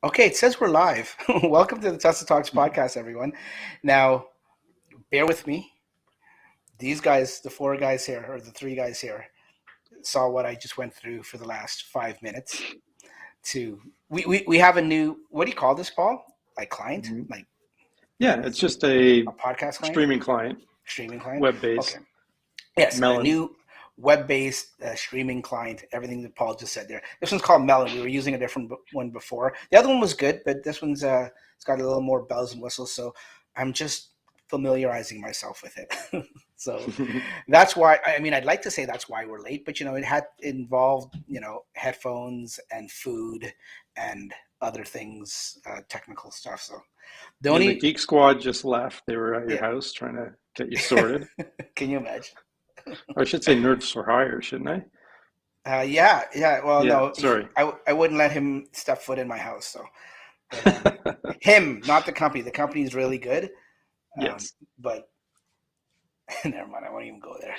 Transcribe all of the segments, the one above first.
Okay, it says we're live. Welcome to the Tesla Talks podcast, everyone. Now, bear with me. These guys, the four guys here, or the three guys here, saw what I just went through for the last 5 minutes. We have a new, what do you call this, Paul? Like client? Mhm. Like Yeah, it's just a a podcast client? streaming client, Streaming client? Okay. web-based. Yes, a Melon. new web-based streaming client. Everything that Paul just said there. This one's called Melon. We were using a different one before. The other one was good, but this one's it's got a little more bells and whistles. So I'm just familiarizing myself with it. So that's why. I mean, I'd like to say that's why we're late, but it involved headphones and food and other things, technical stuff. So the And the only Geek Squad just left. They were at your yeah. house trying to get you sorted. Can you imagine? Or I should say Nerds for Hire, shouldn't I? Yeah. Well, Yeah, no, sorry. I wouldn't let him step foot in my house. So, but, him, not the company. The company is really good, Yes. but never mind. I won't even go there.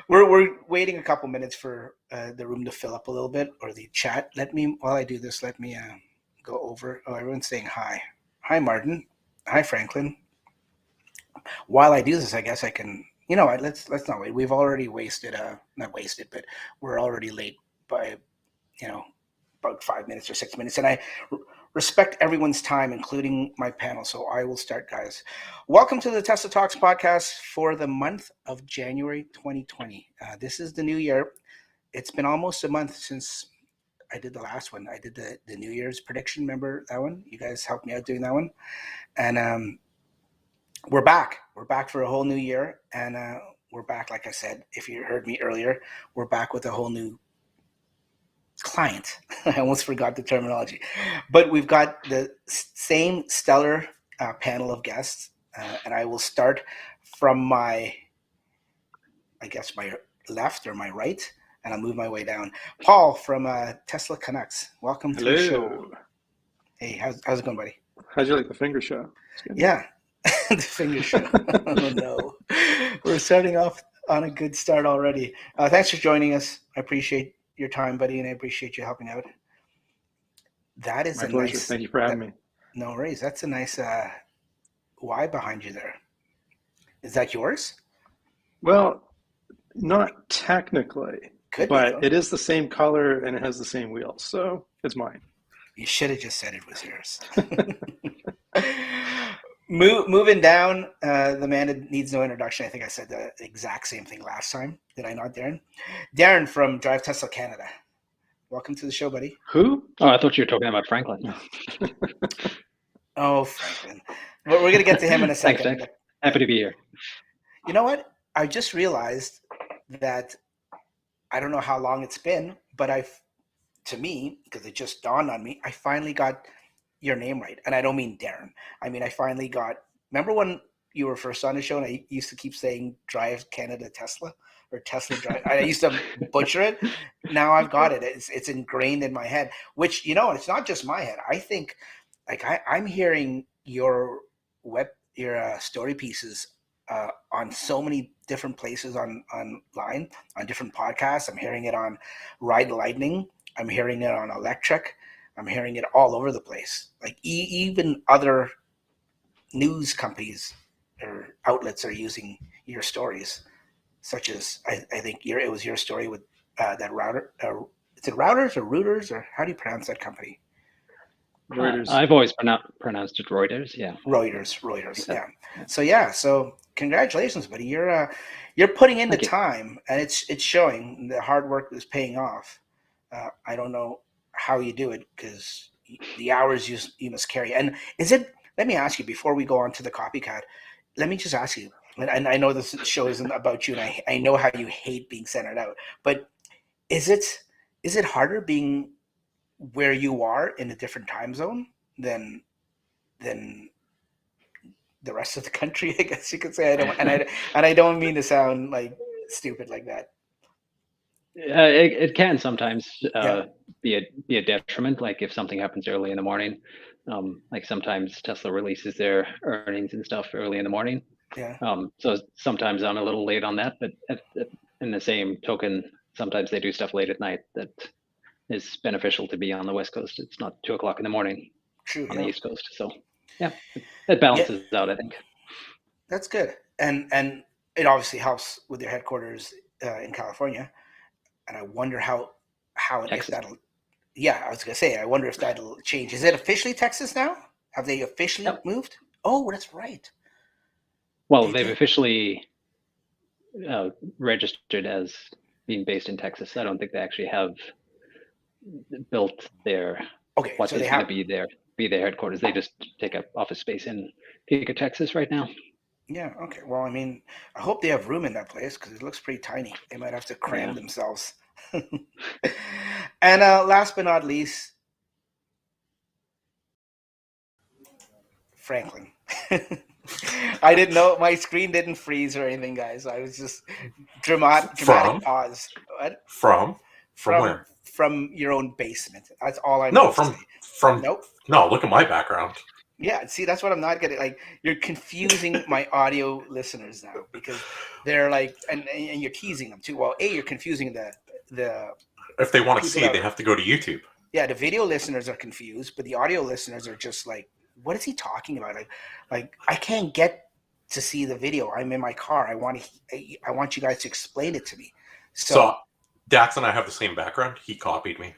We're waiting a couple minutes for the room to fill up a little bit, or the chat. While I do this, let me go over. Oh, everyone's saying hi. Hi, Martin. Hi, Franklin. While I do this, I guess I can. You know what? Let's not wait. We've already wasted. Not wasted, but we're already late by about 5 minutes or 6 minutes, and I respect everyone's time, including my panel. So I will start, guys. Welcome to the Tesla Talks podcast for the month of January 2020. This is the new year. It's been almost a month since I did the last one. I did the New Year's prediction. Remember that one? You guys helped me out doing that one, and we're back. We're back for a whole new year, and we're back. Like I said, if you heard me earlier, we're back with a whole new client. I almost forgot the terminology, but we've got the same stellar panel of guests, and I will start from my left or my right, and I'll move my way down. Paul from Tesla Canucks, welcome to the show. Hello. Hey, how's it going, buddy? How'd you like the finger show? Yeah, the finger show. Oh no, we're starting off on a good start already. Thanks for joining us. I appreciate your time, buddy, and I appreciate you helping out. That is My pleasure. Thank you for having me. No worries. That's a nice Y behind you there. Is that yours? Well, not technically, Could be, but though. it is the same color and it has the same wheels, so it's mine. You should have just said it was yours. Moving down, the man that needs no introduction. I think I said the exact same thing last time. Did I not, Darren? Darren from Drive Tesla Canada. Welcome to the show, buddy. Who? Oh, I thought you were talking about Franklin. Oh, Franklin. We're going to get to him in a second. Thanks. Happy to be here. You know what? I just realized that I don't know how long it's been, but to me, because it just dawned on me, I finally got your name right. And I don't mean Darren. I mean, I finally remember when you were first on the show and I used to keep saying Drive Canada Tesla or Tesla Drive. I used to butcher it. Now I've got it. It's ingrained in my head, which, it's not just my head. I think I'm hearing your story pieces on so many different places online, on different podcasts. I'm hearing it on Ride Lightning. I'm hearing it on Electric. I'm hearing it all over the place. Like even other news companies or outlets are using your stories, such as I think it was your story with that router. Is it Routers or Routers, or how do you pronounce that company? Reuters. I've always pronounced it Reuters. Yeah. Reuters. Yeah. So congratulations, buddy. You're putting in the time, and it's showing. The hard work is paying off. I don't know how you do it because the hours you must carry. And let me ask you before we go on to the copycat, let me just ask you, and I know this show isn't about you, and I know how you hate being centered out, but is it harder being where you are in a different time zone than the rest of the country? I guess you could say. I don't mean to sound like stupid like that. It can sometimes be a detriment. Like if something happens early in the morning, like sometimes Tesla releases their earnings and stuff early in the morning. Yeah. So sometimes I'm a little late on that, but in the same token, sometimes they do stuff late at night that is beneficial to be on the West Coast. It's not 2:00 in the morning True. on Yeah. the East Coast. So yeah, it balances out, I think. That's good, and it obviously helps with your headquarters in California. And I wonder how if Texas. that'll. Yeah, I was gonna say. I wonder if that'll change. Is it officially Texas now? Have they officially Yep. moved? Oh, that's right. Well, They they've did. officially registered as being based in Texas. I don't think they actually have built their Okay, what so is they going have. to be their headquarters. They just take up office space in Giga, Texas right now. Yeah. Okay. Well, I mean, I hope they have room in that place because it looks pretty tiny. They might have to cram Yeah. themselves. And last but not least, Franklin. I didn't know my screen didn't freeze or anything, guys. I was just dramatic pause. What? From where? From your own basement. That's all I No, meant to say. from Nope. no. Look at my background. Yeah, see, that's what I'm not getting. Like, you're confusing my audio listeners now because they're like, and you're teasing them too. Well, you're confusing the If they want to people see, that- they have to go to YouTube. yeah, the video listeners are confused, but the audio listeners are just like, what is he talking about? Like I can't get to see the video. I'm in my car. I want you guys to explain it to me. So Dax and I have the same background. He copied me.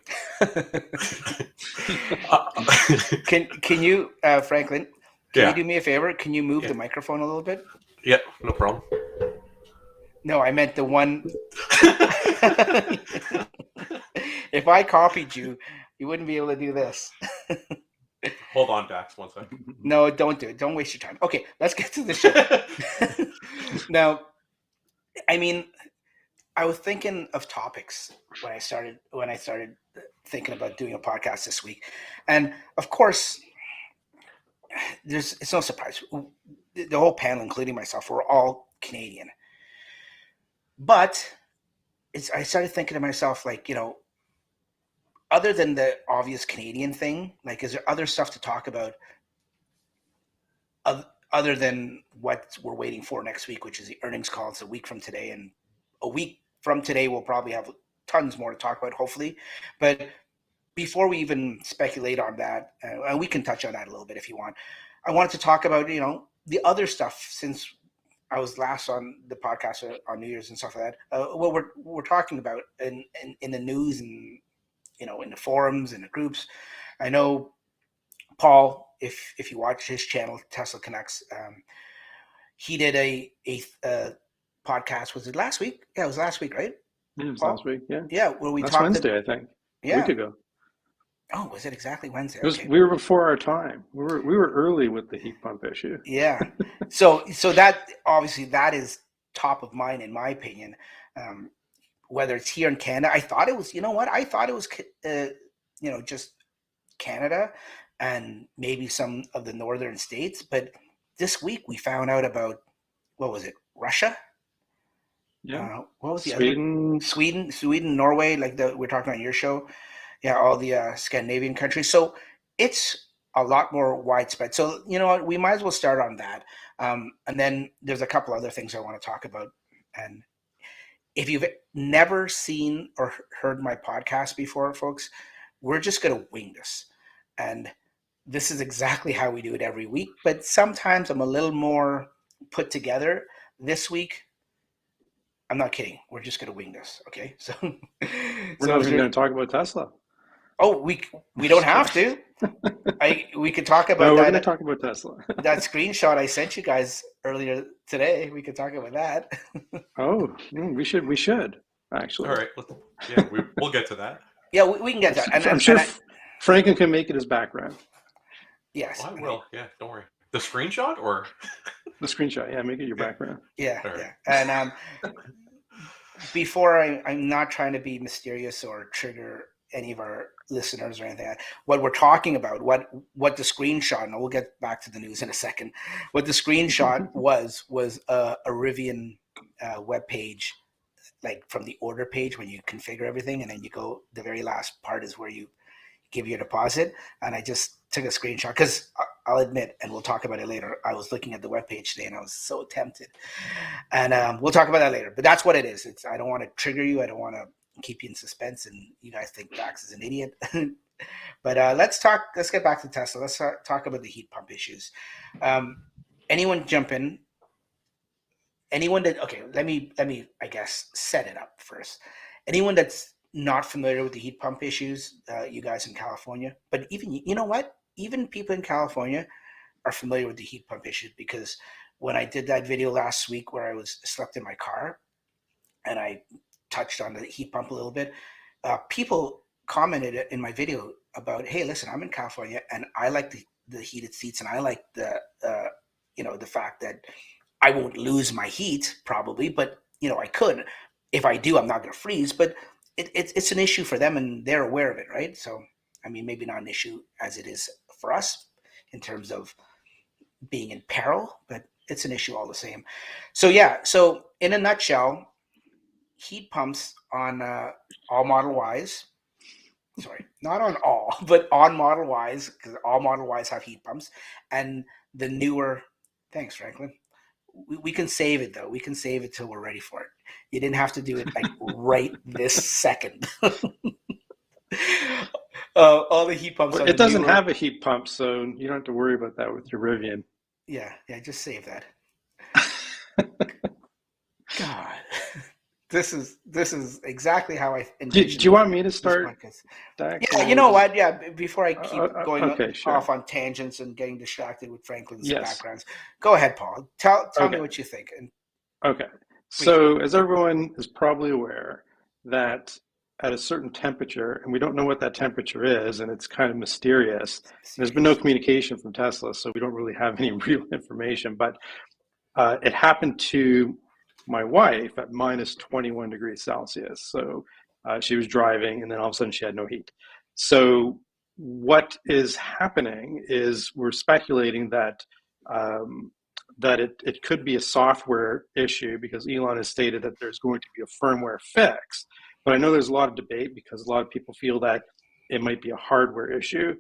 Can you, Franklin? Can you do me a favor? Can you move the microphone a little bit? Yeah, no problem. No, I meant the one. If I copied you, you wouldn't be able to do this. Hold on, Dax, one second. No, don't do it. Don't waste your time. Okay, let's get to the show. Now, I mean, I was thinking of topics when I started thinking about doing a podcast this week, and of course, it's no surprise. The whole panel, including myself, we're all Canadian. But I started thinking to myself, like, other than the obvious Canadian thing, like, is there other stuff to talk about other than what we're waiting for next week, which is the earnings call? It's a week from today, and a week from today we'll probably have tons more to talk about, hopefully. But before we even speculate on that, and we can touch on that a little bit if you want, I wanted to talk about, the other stuff since I was last on the podcast on New Year's and stuff like that. What we're talking about in the news and in the forums and the groups. I know Paul, if you watch his channel, Tesla Connects, he did a podcast. Was it last week? Yeah, it was last week, right? Yeah, it was Paul? last week. Yeah. Yeah, where we That's talked. Wednesday, I think. Yeah. A week ago. Oh, was it exactly Wednesday? Okay. We were before our time. We were early with the heat pump issue. Yeah. So that obviously that is top of mind in my opinion. Whether it's here in Canada, I thought it was. You know what? I thought it was. Just Canada and maybe some of the northern states. But this week we found out about, what was it? Russia. Yeah. What was the Sweden? other? Sweden, Norway, like we're talking on your show. Yeah, all the Scandinavian countries. So it's a lot more widespread. So you know what? We might as well start on that. And then there's a couple other things I want to talk about. And if you've never seen or heard my podcast before, folks, we're just going to wing this. And this is exactly how we do it every week. But sometimes I'm a little more put together. This week, I'm not kidding. We're just going to wing this. Okay. So We're not even going to talk about Tesla. Oh, we don't have to. We could talk about No, we're that. going to talk about Tesla. That screenshot I sent you guys earlier today. We could talk about that. Oh, we should actually. All right. Yeah, we'll get to that. Yeah, we can get that. And I'm sure Franklin can make it his background. Yes, I will. Yeah, don't worry. The screenshot or the screenshot? Yeah, make it your background. Yeah, right. yeah. And before I'm not trying to be mysterious or trigger any of our listeners or anything. What we're talking about, what the screenshot, and we'll get back to the news in a second. What the screenshot was a Rivian web page, like from the order page when you configure everything, and then you go. The very last part is where you give your deposit, and I just took a screenshot because I'll admit, and we'll talk about it later. I was looking at the web page today, and I was so tempted, and we'll talk about that later. But that's what it is. I don't want to trigger you. I don't want to keep you in suspense, and you guys think Dax is an idiot. But let's get back to Tesla. Let's talk about the heat pump issues. Anyone jump in? Let me I guess set it up first. Anyone that's not familiar with the heat pump issues, you guys in California, but even, you know what? Even people in California are familiar with the heat pump issues, because when I did that video last week where I slept in my car and I touched on the heat pump a little bit, people commented in my video about, hey, listen, I'm in California and I like the heated seats, and I like the fact that I won't lose my heat probably, but I could. If I do, I'm not going to freeze, but it's an issue for them and they're aware of it, right? So, I mean, maybe not an issue as it is for us in terms of being in peril, but it's an issue all the same. So yeah, so in a nutshell, heat pumps on all Model Ys, sorry, not on all, but on Model Ys, because all Model Ys have heat pumps, and the newer, thanks Franklin, we can save it though. We can save it till we're ready for it. You didn't have to do it like right this second. All the heat pumps. Well, it doesn't have a heat pump, so you don't have to worry about that with your Rivian. Yeah, just save that. God, this is exactly how I envisioned. Do you want me to start? Yeah, you know what? Yeah, before I keep going sure. off on tangents and getting distracted with Franklin's backgrounds, go ahead, Paul. Tell me what you think. Okay. So, as everyone is probably aware, that at a certain temperature, and we don't know what that temperature is, and it's kind of mysterious. There's been no communication from Tesla, so we don't really have any real information. But it happened to my wife at minus 21 degrees Celsius. So she was driving, and then all of a sudden she had no heat. So what is happening is we're speculating that it could be a software issue, because Elon has stated that there's going to be a firmware fix. But I know there's a lot of debate, because a lot of people feel that it might be a hardware issue.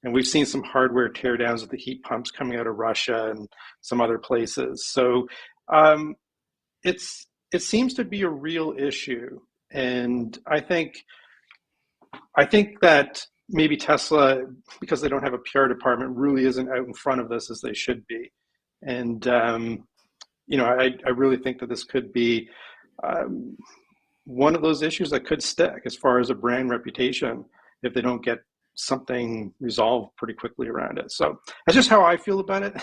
And we've seen some hardware teardowns of the heat pumps coming out of Russia and some other places. So it seems to be a real issue. And I think that maybe Tesla, because they don't have a PR department, really isn't out in front of this as they should be. And, I really think that this could be one of those issues that could stick as far as a brand reputation if they don't get something resolved pretty quickly around it. So that's just how I feel about it.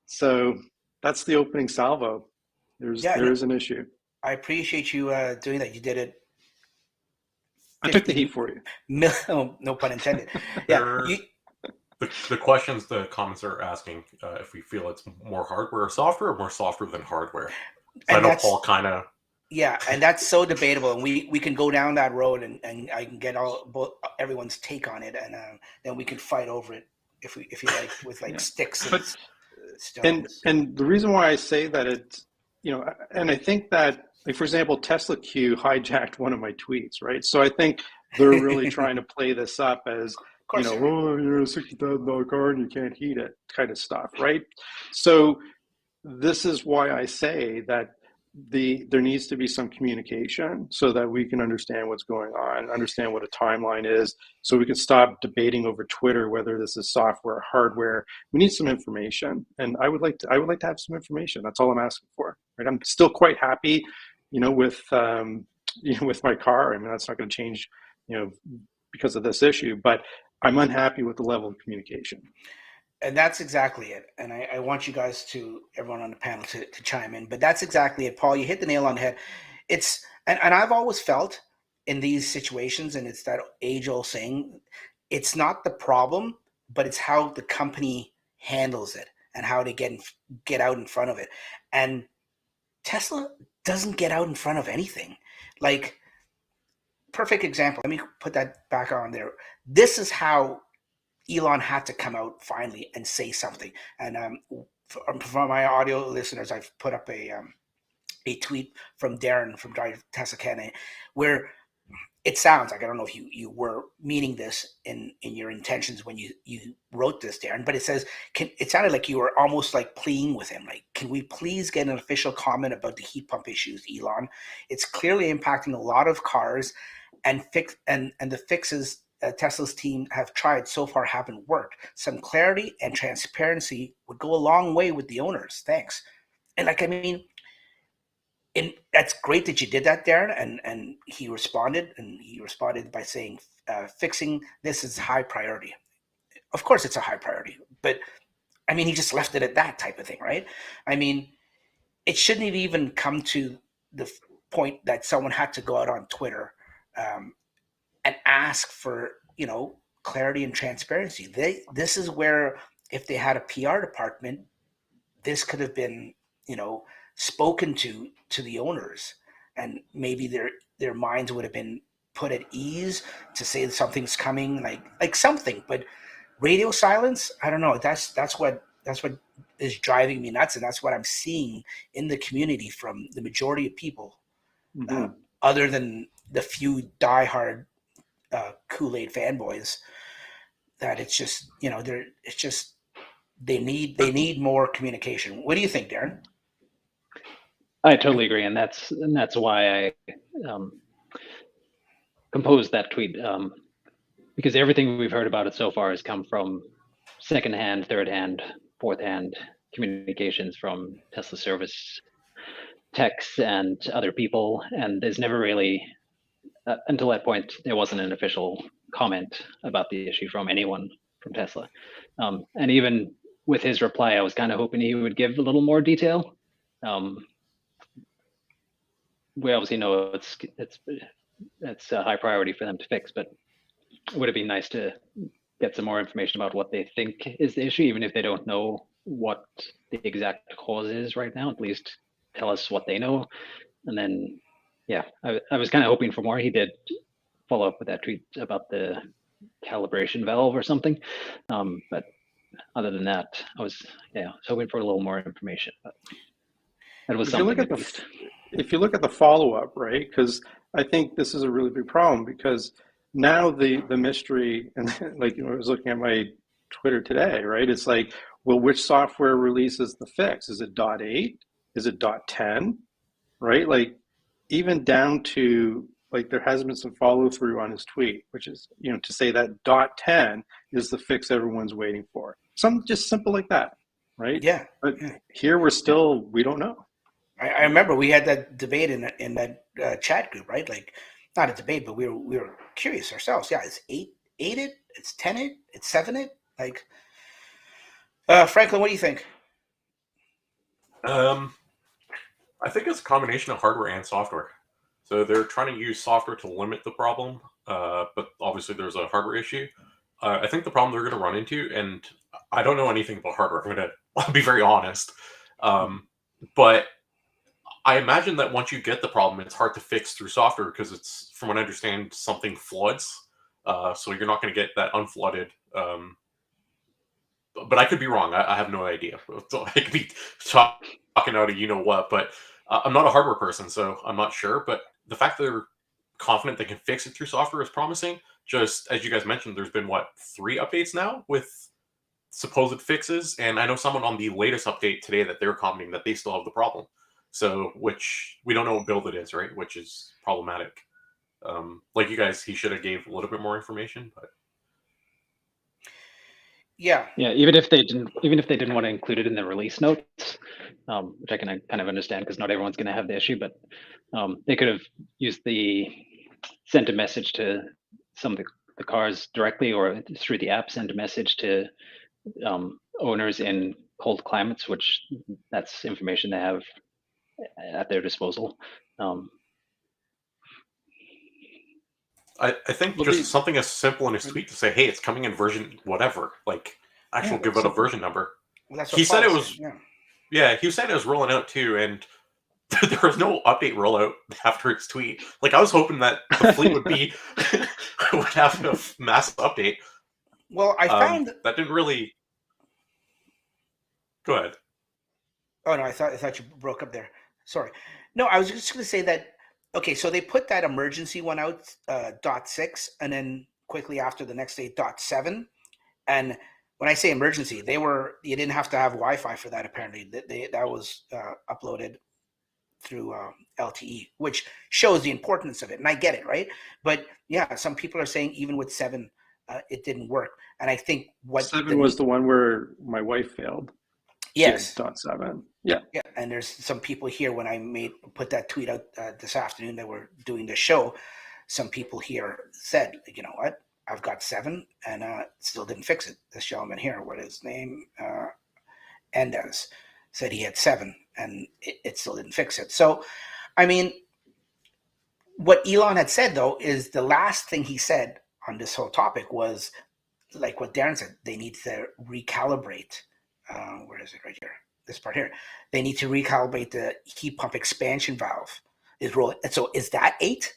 So that's the opening salvo. There is an issue. I appreciate you doing that. You did it. I took the heat for you. No pun intended. Yeah. The questions the comments are asking, if we feel it's more hardware or software, or more software than hardware. So I know Paul kind of. Yeah, and that's so debatable, and we can go down that road, and I can get everyone's take on it, and then we can fight over it if you like, with sticks and stones. And the reason why I say that and I think that, like, for example, Tesla Q hijacked one of my tweets, right? So I think they're really trying to play this up as, you're a $60,000 car and you can't heat it kind of stuff, right? So this is why I say that there needs to be some communication so that we can understand what's going on, understand what a timeline is, so we can stop debating over Twitter whether this is software or hardware. We need some information, and I would like to have some information. That's all I'm asking for. Right? I'm still quite happy, with my car. I mean, that's not going to change, because of this issue, but I'm unhappy with the level of communication. And that's exactly it. And I want you guys everyone on the panel to chime in, but that's exactly it. Paul, you hit the nail on the head. And I've always felt in these situations, and it's that age-old saying, it's not the problem, but it's how the company handles it and how they get out in front of it. And Tesla doesn't get out in front of anything. Like, perfect example. Let me put that back on there. This is how Elon had to come out finally and say something. And for my audio listeners, I've put up a tweet from Darren from Transvolcanic, where it sounds like, I don't know if you were meaning this in your intentions when you wrote this, Darren, but it says, it sounded like you were almost like pleading with him, like, can we please get an official comment about the heat pump issues, Elon? It's clearly impacting a lot of cars, and the fixes Tesla's team have tried so far haven't worked. Some clarity and transparency would go a long way with the owners. Thanks. And like, I mean, and that's great that you did that, Darren. And he responded by saying, fixing this is high priority. Of course, it's a high priority, but I mean, he just left it at that type of thing, right? I mean, it shouldn't have even come to the point that someone had to go out on Twitter and ask for, clarity and transparency. This is where, if they had a PR department, this could have been, spoken to the owners, and maybe their minds would have been put at ease to say that something's coming, like something. But radio silence, I don't know. That's what is driving me nuts, and that's what I'm seeing in the community from the majority of people, other than the few diehard Kool-Aid fanboys. That it's just, they need more communication. What do you think, Darren? I totally agree, and that's why I composed that tweet, because everything we've heard about it so far has come from second-hand, third-hand, fourth-hand communications from Tesla service techs and other people, and there's never really, until that point, there wasn't an official comment about the issue from anyone from Tesla. And even with his reply, I was kind of hoping he would give a little more detail. We obviously know it's a high priority for them to fix, but would it be nice to get some more information about what they think is the issue, even if they don't know what the exact cause is right now? At least tell us what they know. And then, yeah, I was kind of hoping for more. He did follow up with that tweet about the calibration valve or something. But other than that, I was hoping for a little more information. But it was something at least. If you look at the follow-up, right, because I think this is a really big problem, because now the mystery, and like, I was looking at my Twitter today, right, it's like, well, which software releases the fix? Is it .8? Is it .10? Right, like, even down to, like, there has been some follow-through on his tweet, which is, to say that .10 is the fix everyone's waiting for. Something just simple like that, right? Yeah. But here we're still, we don't know. I remember we had that debate in that chat group, right? Like, not a debate, but we were curious ourselves. Yeah, it's 8 it? It's 10 it? It's 7 it? Like, Franklin, what do you think? I think it's a combination of hardware and software. So they're trying to use software to limit the problem, but obviously there's a hardware issue. I think the problem they're going to run into, and I don't know anything about hardware, I'll be very honest, but I imagine that once you get the problem, it's hard to fix through software, because it's, from what I understand, something floods. So you're not going to get that unflooded. But I could be wrong. I have no idea. So I could be talking out of what, but I'm not a hardware person, so I'm not sure. But the fact that they're confident they can fix it through software is promising. Just as you guys mentioned, there's been, 3 updates now with supposed fixes? And I know someone on the latest update today that they're commenting that they still have the problem. So, which we don't know what build it is, right? Which is problematic. Like you guys, he should have gave a little bit more information, but yeah, even if they didn't want to include it in the release notes, which I can kind of understand, because not everyone's going to have the issue, but they could have sent a message to some of the cars directly, or through the app, send a message to owners in cold climates, which that's information they have at their disposal. I think just something as simple in his tweet to say, hey, it's coming in version whatever, like give it a version number. Well, he said it was, he said it was rolling out too, and there was no update rollout after his tweet. Like, I was hoping that the fleet would have a massive update. Well, I found that didn't really. Go ahead. Oh no, I thought you broke up there. Sorry. No, I was just going to say that Okay, so they put that emergency one out, .6, and then quickly after the next day, .7. And when I say emergency, you didn't have to have Wi-Fi for that. Apparently, that was uploaded through LTE, which shows the importance of it. And I get it, right? But yeah, some people are saying even with 7, it didn't work. And I think 7 was the one where my wife failed. Yes. .7. Yeah. Yeah, and there's some people here when I put that tweet out this afternoon that we're doing the show. Some people here said, you know what, I've got 7 and still didn't fix it. This gentleman here, what his name, Endez, said he had 7 and it still didn't fix it. So, I mean, what Elon had said though is the last thing he said on this whole topic was like what Darren said. They need to recalibrate. Where is it? Right here. This part here. They need to recalibrate the heat pump expansion valve. Is rolling. So is that 8?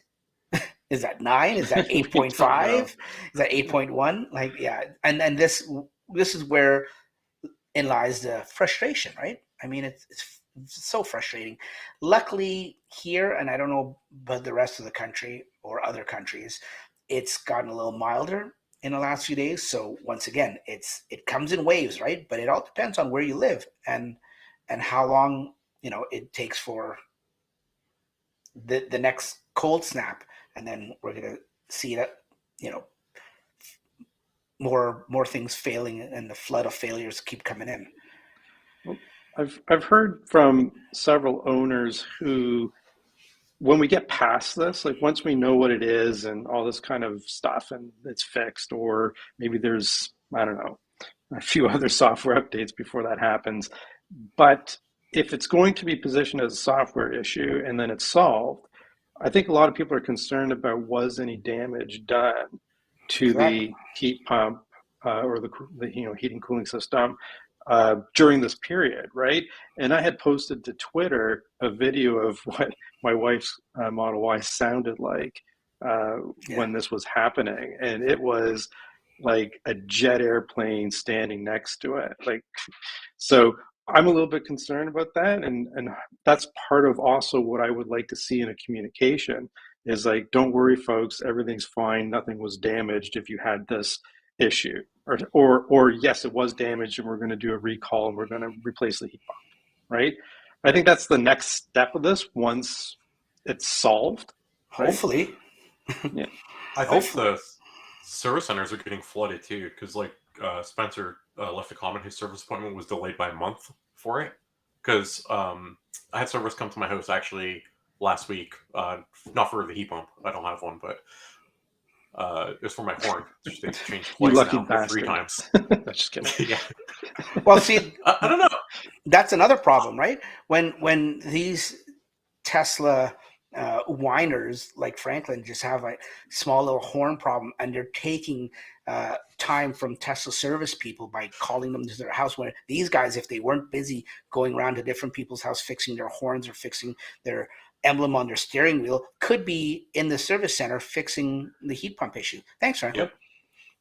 Is that 9? Is that 8.5? Is that 8.1? Like, yeah. And then this is where in lies the frustration, right? I mean, it's so frustrating. Luckily here, and I don't know about the rest of the country or other countries, it's gotten a little milder in the last few days. So once again, it comes in waves, right? But it all depends on where you live and how long, it takes for the next cold snap. And then we're going to see that, more things failing and the flood of failures keep coming in. Well, I've heard from several owners who, when we get past this, like once we know what it is and all this kind of stuff and it's fixed, or maybe there's, I don't know, a few other software updates before that happens. But if it's going to be positioned as a software issue and then it's solved, I think a lot of people are concerned about was any damage done to the heat pump or the heating cooling system during this period, right? And I had posted to Twitter a video of what my wife's Model Y sounded like when this was happening, and it was like a jet airplane standing next to it. Like, so I'm a little bit concerned about that, and that's part of also what I would like to see in a communication is like, don't worry, folks, everything's fine, nothing was damaged if you had this issue, or yes, it was damaged and we're going to do a recall and we're going to replace the heat pump, right? I think that's the next step of this once it's solved. Right? Hopefully. Yeah. I think the service centers are getting flooded too, because like Spencer left a comment, his service appointment was delayed by a month for it. Because I had service come to my house actually last week, not for the heat pump, I don't have one, but it was for my horn. They changed twice now, 3 times. Just kidding. Yeah. Well, see, I don't know. That's another problem, right? When these Tesla whiners like Franklin just have a small little horn problem, and they're taking time from Tesla service people by calling them to their house. When these guys, if they weren't busy going around to different people's house fixing their horns or fixing their emblem on their steering wheel, could be in the service center fixing the heat pump issue. Thanks, Franklin.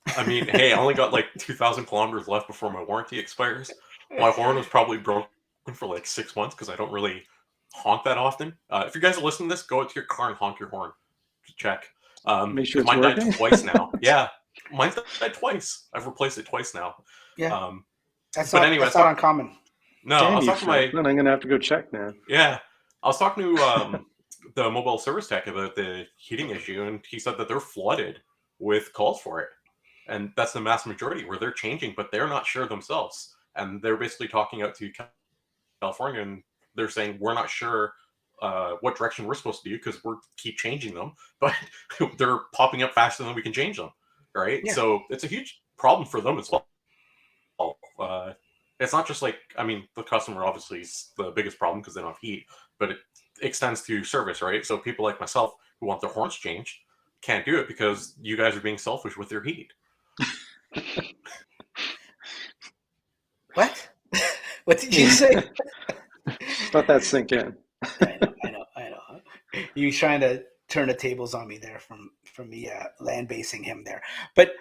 Yep. I mean, hey, I only got like 2,000 kilometers left before my warranty expires. My horn was probably broken for like 6 months because I don't really honk that often. If you guys are listening to this, go out to your car and honk your horn. Just check. Make sure it's mine working. died twice now. Yeah, mine's died twice. I've replaced it twice now. Yeah, that's but not, anyway, that's not uncommon. No, I was talking to my. Then I'm gonna have to go check now. Yeah, I was talking to the mobile service tech about the heating issue, and he said that they're flooded with calls for it, and that's the mass majority where they're changing, but they're not sure themselves, and they're basically talking out to California, and they're saying we're not sure what direction we're supposed to do because we keep changing them, but they're popping up faster than we can change them, right? Yeah. So it's a huge problem for them as well. It's not just like, I mean, the customer obviously is the biggest problem because they don't have heat, but it extends to service, right? So people like myself who want their horns changed can't do it because you guys are being selfish with your heat. What? What did you say? Let that sink in. I know. You trying to turn the tables on me there from me land basing him there. But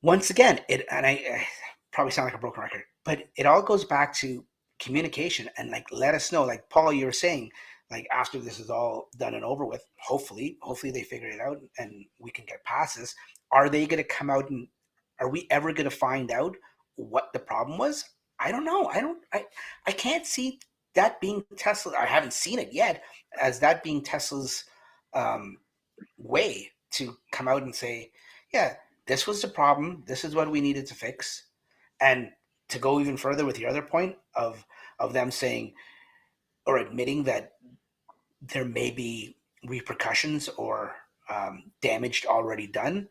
once again, I probably sound like a broken record, but it all goes back to communication and like let us know. Like Paul, you were saying, like after this is all done and over with, hopefully they figure it out and we can get past this. Are they going to come out and are we ever going to find out what the problem was? I don't know. I can't see that being Tesla. I haven't seen it yet as that being Tesla's way to come out and say, yeah, this was the problem. This is what we needed to fix. And to go even further with your other point of them saying or admitting that there may be repercussions or damage already done,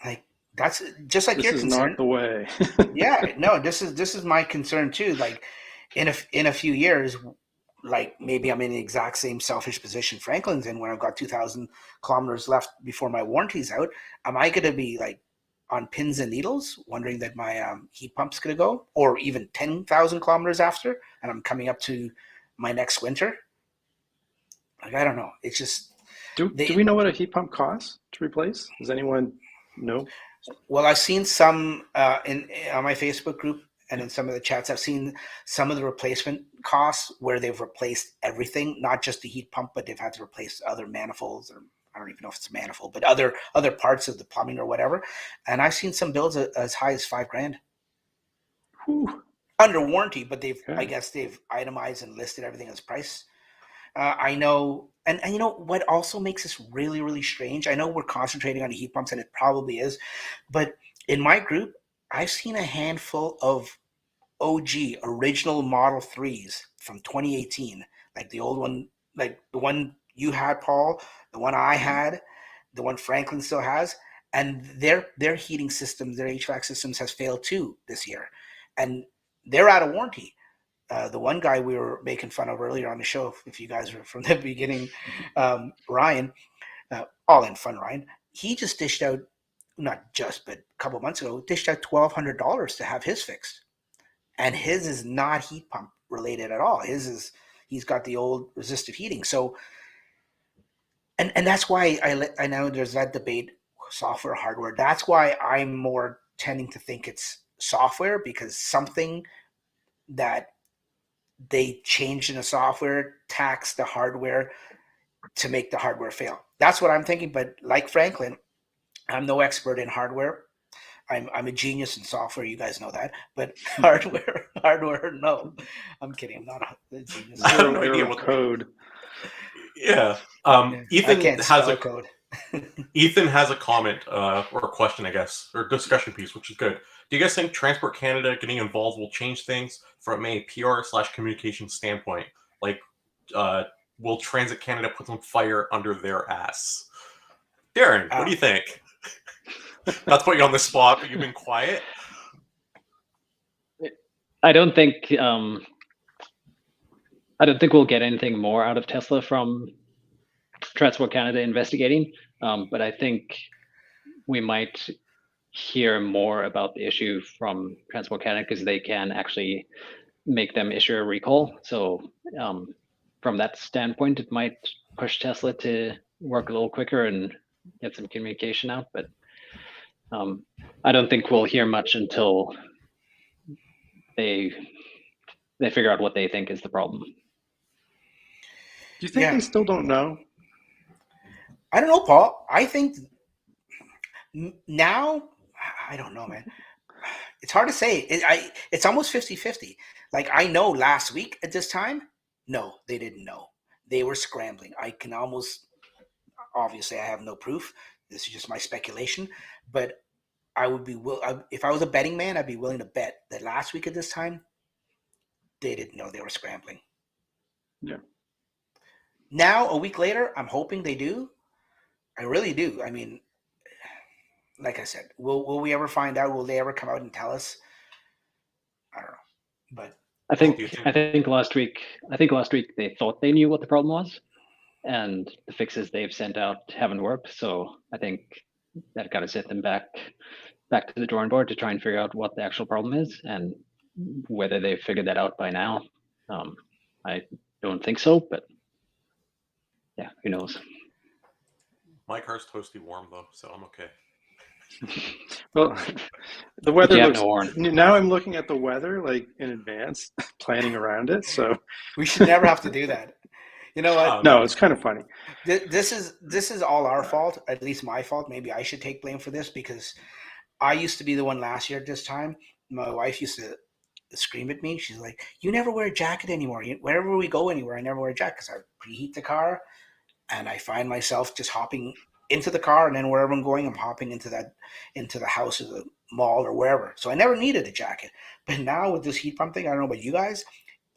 like that's just like this your is concern. not the way. Yeah, no, this is my concern too. Like in a few years, like maybe I'm in the exact same selfish position Franklin's in when I've got 2,000 kilometers left before my warranty's out. Am I going to be like on pins and needles, wondering that my heat pump's going to go, or even 10,000 kilometers after, and I'm coming up to my next winter? Like I don't know. It's just Do we know what a heat pump costs to replace? Does anyone know? Well, I've seen some in on my Facebook group and in some of the chats. I've seen some of the replacement costs where they've replaced everything, not just the heat pump, but they've had to replace other manifolds, or I don't even know if it's a manifold, but other parts of the plumbing or whatever. And I've seen some bills as high as $5,000 under warranty, but I guess they've itemized and listed everything as price. I know, and you know what also makes this really, really strange? I know we're concentrating on the heat pumps, and it probably is, but in my group, I've seen a handful of OG original Model 3s from 2018, like the old one, like the one you had, Paul, the one I had, the one Franklin still has, and their heating systems, their HVAC systems has failed too this year, and they're out of warranty. The one guy we were making fun of earlier on the show, if you guys were from the beginning, Ryan, all in fun, Ryan, he just dished out, not just, but a couple of months ago, dished out $1,200 to have his fixed. And his is not heat pump related at all. He's got the old resistive heating. So, and that's why I know there's that debate, software, hardware. That's why I'm more tending to think it's software, because something that they changed in the software taxed the hardware to make the hardware fail. That's what I'm thinking. But like Franklin, I'm no expert in hardware. I'm a genius in software. You guys know that. But hardware, no. I'm kidding. I'm not a genius. I have no idea what code. Yeah. Ethan has a code. Ethan has a comment or a question, I guess, or a discussion piece, which is good. Do you guys think Transport Canada getting involved will change things from a PR/communication standpoint? Like, will Transit Canada put some fire under their ass? Darren, what do you think? Not to put you on the spot, but you've been quiet. I don't think we'll get anything more out of Tesla from Transport Canada investigating, but I think we might hear more about the issue from Transport Canada because they can actually make them issue a recall. So from that standpoint, it might push Tesla to work a little quicker and get some communication out. But I don't think we'll hear much until they figure out what they think is the problem. Do you think they still don't know? I don't know, Paul. I think now, I don't know, man. It's hard to say. It's almost 50-50. Like, I know last week at this time, no, they didn't know. They were scrambling. I can almost, obviously, I have no proof. This is just my speculation. But I would be if I was a betting man, I'd be willing to bet that last week at this time, they didn't know they were scrambling. Yeah. Now, a week later, I'm hoping they do. I really do. I mean, like I said, will we ever find out? Will they ever come out and tell us? I don't know. But I think last week they thought they knew what the problem was, and the fixes they've sent out haven't worked. So I think that kind of set them back to the drawing board to try and figure out what the actual problem is, and whether they've figured that out by now. I don't think so, but yeah, who knows? My car's toasty warm though, so I'm okay. Well, the weather looks. No horn. Now I'm looking at the weather like in advance, planning around it. So we should never have to do that. You know what? No, it's kind of funny. This is all our fault, at least my fault. Maybe I should take blame for this because I used to be the one last year at this time. My wife used to scream at me. She's like, "You never wear a jacket anymore. Wherever we go anywhere, I never wear a jacket because I preheat the car, and I find myself just hopping into the car, and then wherever I'm going, I'm hopping into the house or the mall or wherever. So I never needed a jacket. But now with this heat pump thing, I don't know about you guys.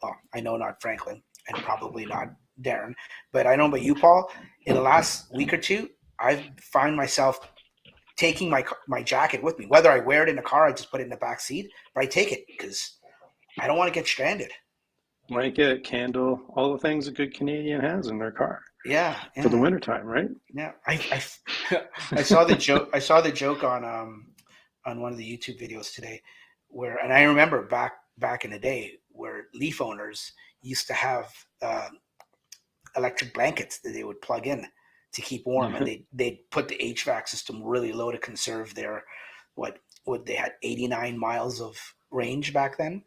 Well, I know not Franklin and probably not Darren, but I know about you, Paul. In the last week or two, I've find myself taking my jacket with me. Whether I wear it in the car, I just put it in the back seat, but I take it because I don't want to get stranded. Blanket, candle, all the things a good Canadian has in their car. Yeah. For the wintertime, right? Yeah. I saw the joke. I saw the joke on one of the YouTube videos today, and I remember back in the day where Leaf owners used to have electric blankets that they would plug in to keep warm, and they'd put the HVAC system really low to conserve their what they had 89 miles of range back then.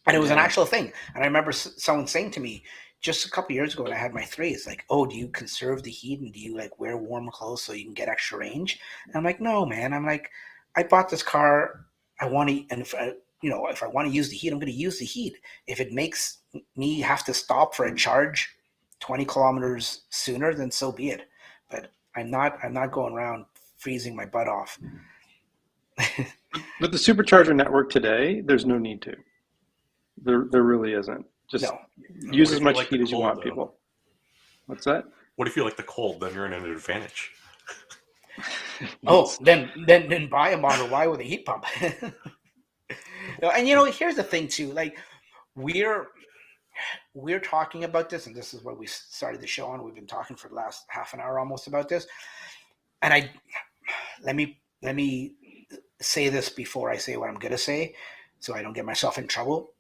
And it was an actual thing. And I remember someone saying to me just a couple of years ago when I had my 3, it's like, "Oh, do you conserve the heat and do you like wear warm clothes so you can get extra range?" And I'm like, "No, man. I'm like, I bought this car. I want to, and if I want to use the heat, I'm going to use the heat. If it makes me have to stop for a charge 20 kilometers sooner, then so be it. But I'm not going around freezing my butt off." But the supercharger network today, there's no need to. There really isn't. Just use as much heat as you want, people. What's that? What if you like the cold? Then you're in an advantage. Oh, then buy a Model Y with a heat pump. And here's the thing too. Like we're talking about this, and this is what we started the show on. We've been talking for the last half an hour almost about this. And let me say this before I say what I'm gonna say, so I don't get myself in trouble.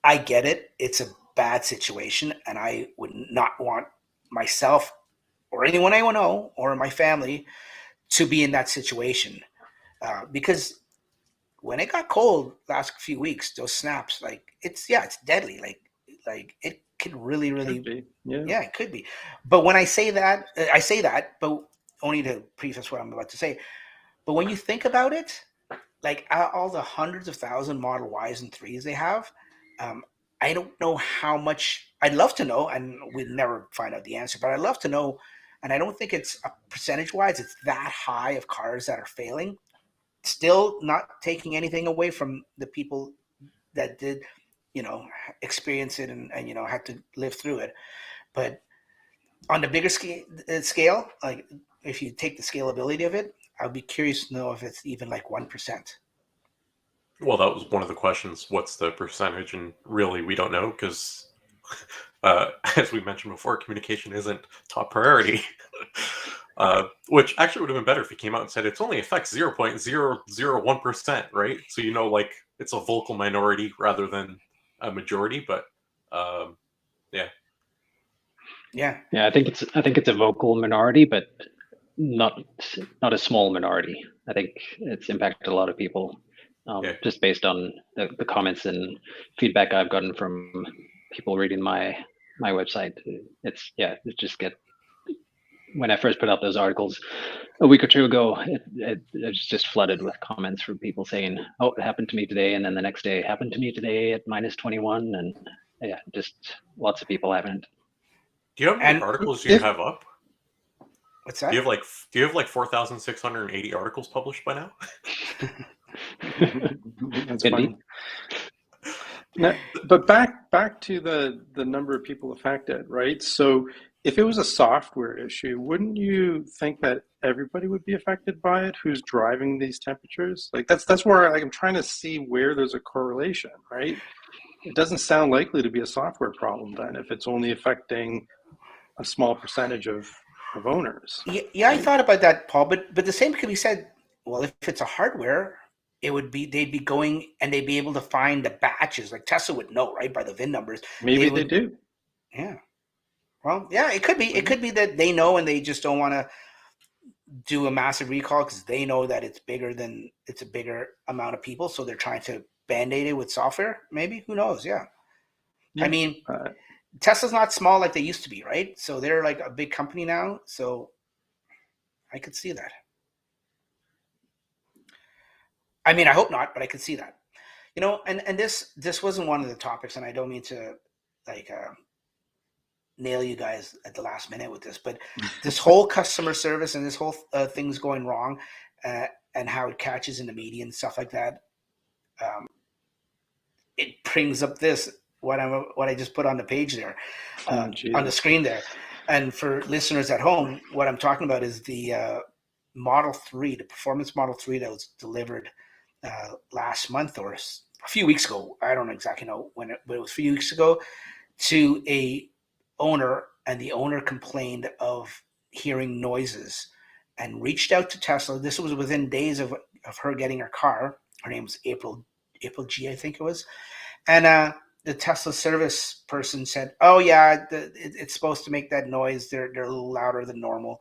I get it. It's a bad situation, and I would not want myself or anyone I know or my family to be in that situation. Because when it got cold last few weeks, those snaps, like it's deadly. Like it could really, it could be. But when I say that, but only to preface what I'm about to say. But when you think about it, like all the hundreds of thousand Model Ys and 3s they have, I don't know how much. I'd love to know, and we'd never find out the answer, but I'd love to know. And I don't think it's percentage-wise, it's that high of cars that are failing. Still not taking anything away from the people that did, experience it and had to live through it. But on the bigger scale, like if you take the scalability of it, I'd be curious to know if it's even like 1%. Well, that was one of the questions. What's the percentage? And really, we don't know because, as we mentioned before, communication isn't top priority. Which actually would have been better if he came out and said it only affects 0.001%, right? So like it's a vocal minority rather than a majority. But yeah. I think it's a vocal minority, but not a small minority. I think it's impacted a lot of people. Just based on the comments and feedback I've gotten from people reading my website. It's when I first put out those articles a week or two ago, it's just flooded with comments from people saying, "Oh, it happened to me today," and then the next day, "It happened to me today at -21," and just lots of having it. Do you have any articles you have up? What's that? Do you have like 4,680 articles published by now? That's funny. Now, but back to the number of people affected, right? So if it was a software issue, wouldn't you think that everybody would be affected by it who's driving these temperatures? Like that's where I'm trying to see where there's a correlation, right? It doesn't sound likely to be a software problem then if it's only affecting a small percentage of owners. Yeah, I thought about that, Paul, but the same could be said, well, if it's a hardware, they'd be going and they'd be able to find the batches. Like Tesla would know, right, by the VIN numbers. Maybe they do. Yeah. Well, yeah, it could be. It could be that they know and they just don't want to do a massive recall because they know that it's a bigger amount of people, so they're trying to band-aid it with software. Maybe, who knows? Yeah. I mean, Tesla's not small like they used to be, right? So they're like a big company now. So I could see that. I mean, I hope not, but I could see that. And this wasn't one of the topics, and I don't mean to like nail you guys at the last minute with this, but this whole customer service and this whole thing's going wrong, and how it catches in the media and stuff like that. It brings up what I just put on the page there, on the screen there. And for listeners at home, what I'm talking about is the Model 3, the Performance Model 3 that was delivered last month or a few weeks ago. I don't exactly know when, but it was a few weeks ago, to a owner, and the owner complained of hearing noises and reached out to Tesla. This was within days of her getting her car. Her name was April G, I think it was. And the Tesla service person said, "Oh yeah, it's supposed to make that noise. They're a little louder than normal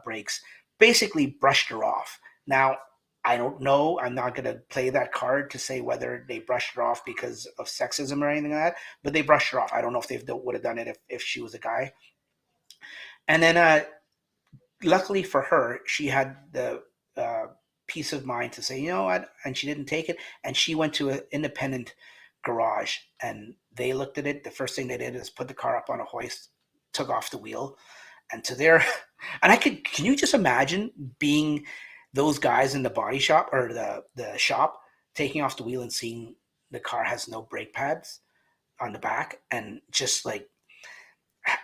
brakes." Basically brushed her off. Now, I don't know. I'm not going to play that card to say whether they brushed her off because of sexism or anything like that, but they brushed her off. I don't know if they would have done it if she was a guy. And then luckily for her, she had the peace of mind to say, you know what, and she didn't take it. And she went to an independent garage, and they looked at it. The first thing they did is put the car up on a hoist, took off the wheel, and to their, and can you just imagine being those guys in the body shop or the shop, taking off the wheel and seeing the car has no brake pads on the back, and just like,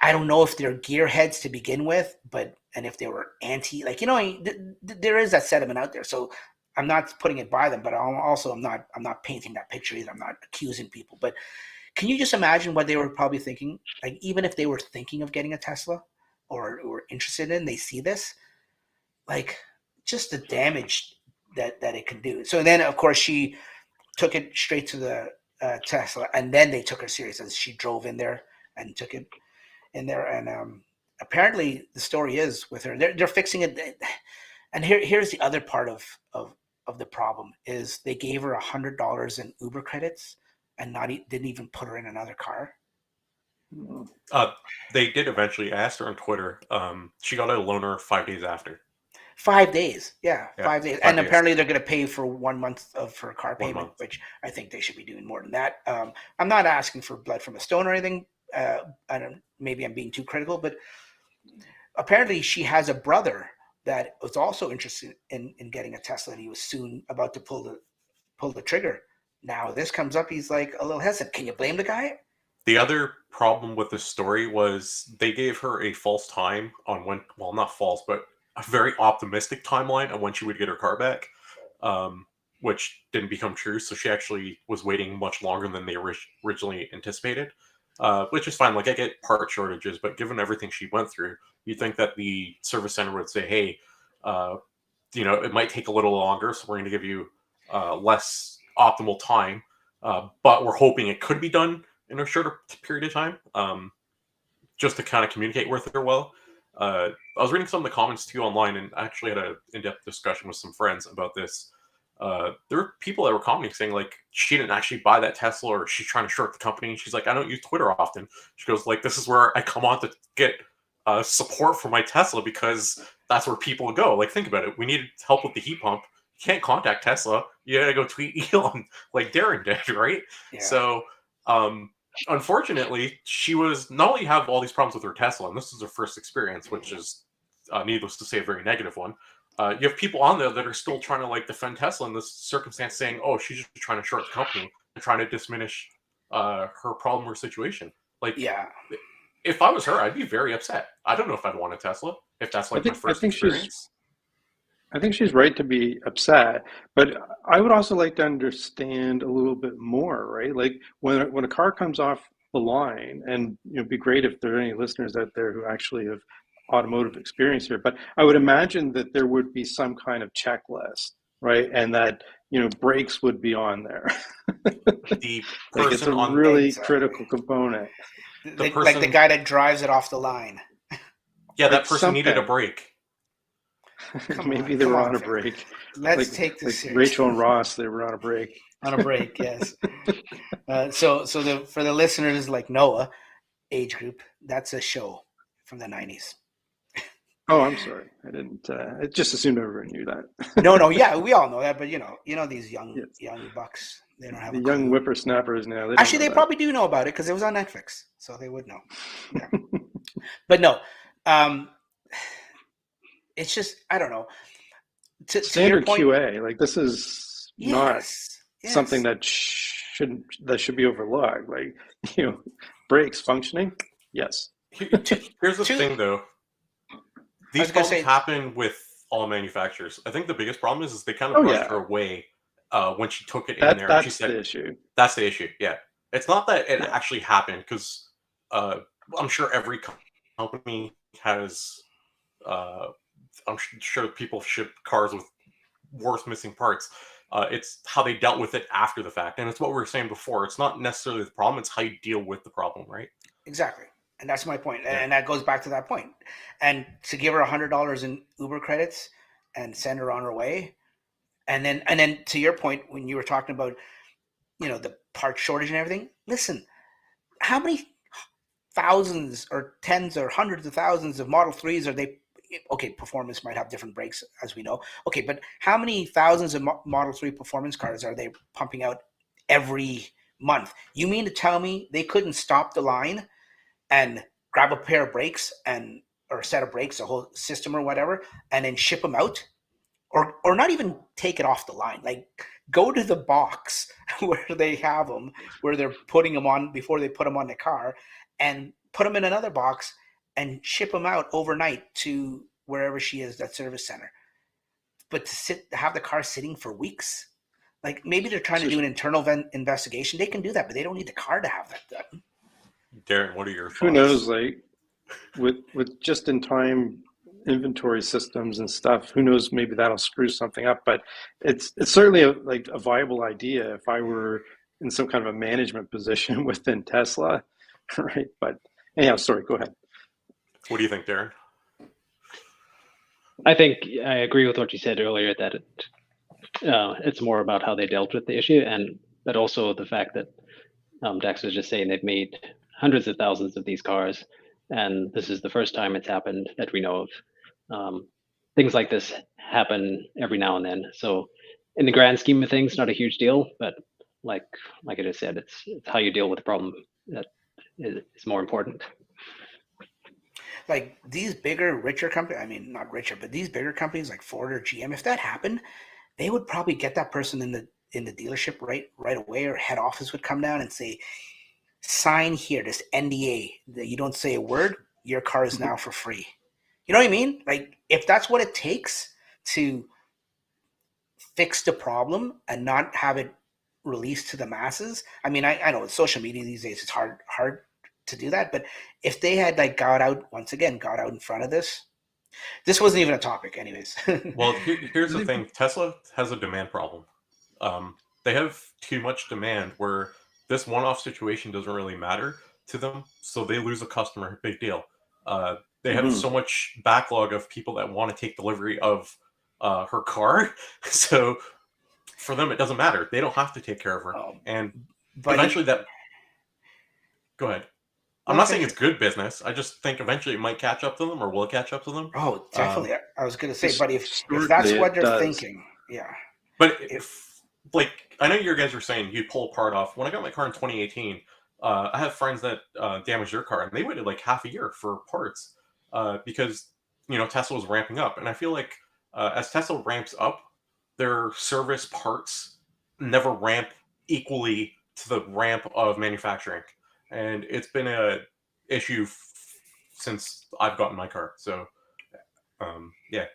I don't know if they're gearheads to begin with, and if they were there is that sentiment out there. So I'm not putting it by them, but I'm not painting that picture either. I'm not accusing people, but can you just imagine what they were probably thinking? Like, even if they were thinking of getting a Tesla or were interested in, they see this, like, just the damage that it can do. So then, of course, she took it straight to the Tesla, and then they took her serious as she drove in there and took it in there. And apparently the story is with her, they're fixing it. And here's the other part of the problem is they gave her $100 in Uber credits and didn't even put her in another car. They did eventually. I asked her on Twitter. She got a loaner 5 days after. 5 days, yeah, 5 days. And 5 days. Apparently they're going to pay for 1 month of her car payment, which I think they should be doing more than that. I'm not asking for blood from a stone or anything. Maybe I'm being too critical, but apparently she has a brother that was also interested in getting a Tesla, and he was soon about to pull the trigger. Now this comes up, he's like a little hesitant. Can you blame the guy? The other problem with this story was they gave her a false time on when, well, not false, but a very optimistic timeline on when she would get her car back, which didn't become true. So she actually was waiting much longer than they originally anticipated, which is fine. Like, I get part shortages, but given everything she went through, you'd think that the service center would say, hey, it might take a little longer, so we're going to give you less optimal time, but we're hoping it could be done in a shorter period of time, just to kind of communicate with her well. I was reading some of the comments too online, and I actually had an in-depth discussion with some friends about this. There were people that were commenting saying, like, she didn't actually buy that Tesla, or she's trying to short the company. And she's like, I don't use Twitter often. She goes, like, this is where I come on to get support for my Tesla, because that's where people go. Like, think about it. We need help with the heat pump. You can't contact Tesla. You gotta go tweet Elon, like Darren did, right? Yeah. So, unfortunately, she was not only have all these problems with her Tesla, and this is her first experience, which is, needless to say, a very negative one. You have people on there that are still trying to, like, defend Tesla in this circumstance, saying, "Oh, she's just trying to short the company and trying to diminish her problem or situation." Like, yeah, if I was her, I'd be very upset. I don't know if I'd want a Tesla if that's like my first experience. I think she's right to be upset, but I would also like to understand a little bit more, right? Like, when a car comes off the line, and it'd be great if there are any listeners out there who actually have automotive experience here, but I would imagine that there would be some kind of checklist, right? And that, brakes would be on there. The person it's a really critical component. Like the guy that drives it off the line. Yeah, that person needed a brake. Maybe they were on a break. Let's take this seriously. Rachel and Ross, they were on a break. On a break, yes. So for the listeners like Noah, age group. That's a show from the 90s. Oh, I'm sorry. I didn't. I just assumed everyone knew that. No, yeah, we all know that, but these young Yes. young bucks, they don't have The a young clue. whippersnappers now. Actually, they know probably do know about it because it was on Netflix, so they would know. Yeah, but no, it's just I don't know. To your standard point, QA. Like this is not yes. something that should be overlooked. Like brakes functioning. Yes. Here's the thing, though. These problems happen with all manufacturers. I think the biggest problem is they kind of brushed her away when she took it in there. That's she said, the issue. That's the issue. Yeah, it's not that it actually happened because I'm sure every company has. I'm sure people ship cars with worse missing parts. It's how they dealt with it after the fact, and it's what we were saying before. It's not necessarily the problem; it's how you deal with the problem, right? Exactly. And that's my point. And that goes back to that point. And to give her $100 in Uber credits and send her on her way. And then to your point, when you were talking about, the part shortage and everything, listen, how many thousands or tens or hundreds of thousands of Model 3s are they? Okay, performance might have different brakes, as we know. Okay, but how many thousands of Model 3 performance cars are they pumping out every month? You mean to tell me they couldn't stop the line and grab a pair of brakes or a set of brakes, a whole system or whatever, and then ship them out, or not even take it off the line? Like go to the box where they have them, where they're putting them on before they put them on the car, and put them in another box and ship them out overnight to wherever she is, that service center. But to have the car sitting for weeks, like maybe they're trying to do an internal investigation. They can do that, but they don't need the car to have that done. Darren, what are your thoughts? Who knows, like with just in time inventory systems and stuff, who knows, maybe that'll screw something up. But it's certainly a viable idea if I were in some kind of a management position within Tesla, right? But anyhow, sorry, go ahead. What do you think, Darren? I think I agree with what you said earlier, that it's more about how they dealt with the issue, but also the fact that Dax was just saying they've made hundreds of thousands of these cars, and this is the first time it's happened that we know of. Things like this happen every now and then. So in the grand scheme of things, not a huge deal, but like I just said, it's how you deal with the problem that is more important. Like these bigger, richer companies, I mean, not richer, but these bigger companies like Ford or GM, if that happened, they would probably get that person in the dealership right away, or head office would come down and say, sign here, this NDA that you don't say a word, your car is now for free. You know what I mean? Like if that's what it takes to fix the problem and not have it released to the masses. I mean, I know with social media these days, it's hard to do that. But if they had got out in front of this wasn't even a topic anyways. Well, here's the thing. Tesla has a demand problem. They have too much demand where this one-off situation doesn't really matter to them. So they lose a customer. Big deal. They have so much backlog of people that want to take delivery of her car. So for them, it doesn't matter. They don't have to take care of her. But eventually go ahead. I'm not saying it's good business. I just think eventually it might catch up to them, or will catch up to them. Oh, definitely. I was going to say, but if that's what they're thinking, yeah. But if I know you guys were saying you'd pull a part off. When I got my car in 2018, I have friends that damaged their car, and they waited half a year for parts because Tesla was ramping up. And I feel like as Tesla ramps up, their service parts never ramp equally to the ramp of manufacturing. And it's been a issue since I've gotten my car. So, yeah.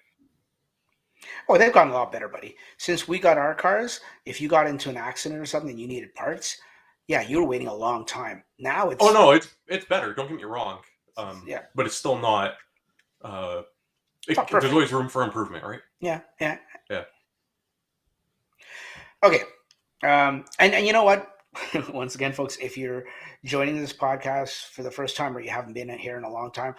Oh, they've gotten a lot better, buddy. Since we got our cars, if you got into an accident or something and you needed parts, yeah, you were waiting a long time. Now it's... Oh, no, it's better. Don't get me wrong. Yeah. But it's still not... there's always room for improvement, right? Yeah. Okay. And you know what? Once again, folks, if you're joining this podcast for the first time or you haven't been here in a long time,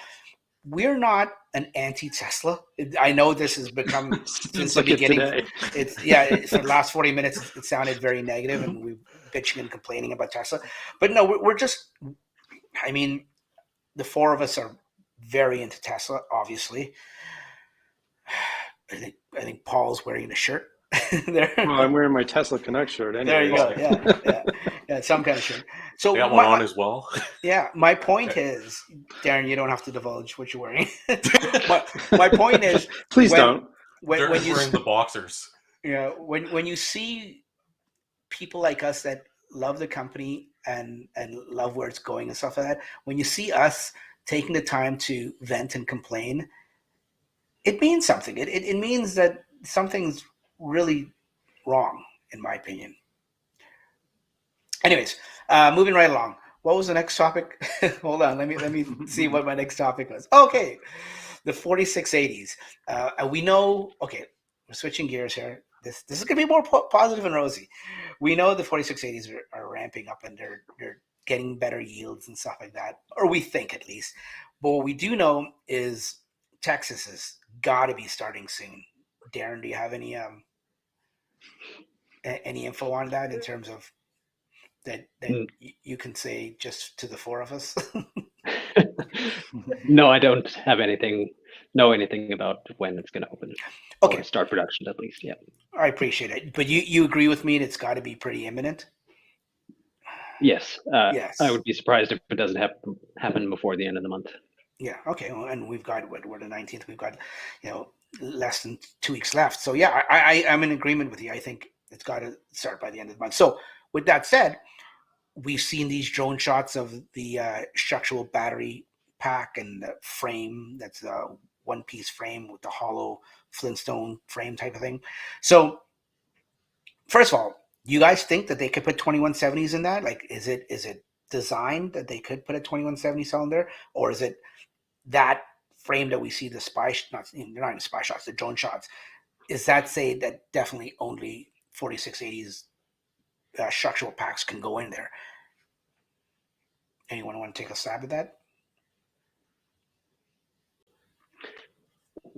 we're not an anti-Tesla. I know this has become since the beginning. For the last 40 minutes, it sounded very negative and we're bitching and complaining about Tesla. But no, we're just, I mean, the four of us are very into Tesla, obviously. I think Paul's wearing a shirt. There. Well, I'm wearing my Tesla Connect shirt anyway. There you go. Yeah, some kind of shirt. So I got one on as well. Yeah, my point is, Darren, you don't have to divulge what you're wearing. my point is, please don't. When you wearing the boxers. When you see people like us that love the company and love where it's going and stuff like that, when you see us taking the time to vent and complain, it means something. It means that something's really wrong, in my opinion. Anyways, moving right along. What was the next topic? Hold on, let me see what my next topic was. Okay, the 4680s. We know. Okay, we're switching gears here. This is going to be more positive and rosy. We know the 4680s are ramping up and they're getting better yields and stuff like that, or we think at least. But what we do know is Texas has got to be starting soon. Darren, do you have any info on that in terms of that you can say just to the four of us? No, I don't have know anything about when it's going to open. Okay. Or start production at least, yeah. I appreciate it. But you agree with me, it's got to be pretty imminent? Yes. Yes. I would be surprised if it doesn't happen before the end of the month. Yeah. Okay. Well, and we've got we're the 19th. We've got less than 2 weeks left. So yeah, I'm in agreement with you. I think it's got to start by the end of the month. So with that said, we've seen these drone shots of the structural battery pack and the frame. That's a one-piece frame with the hollow Flintstone frame type of thing. So first of all, you guys think that they could put 2170s in that? Like, is it designed that they could put a 2170 cell in there, or is it that frame that we see the not even spy shots, the drone shots? Is that say that definitely only 4680s structural packs can go in there? Anyone want to take a stab at that?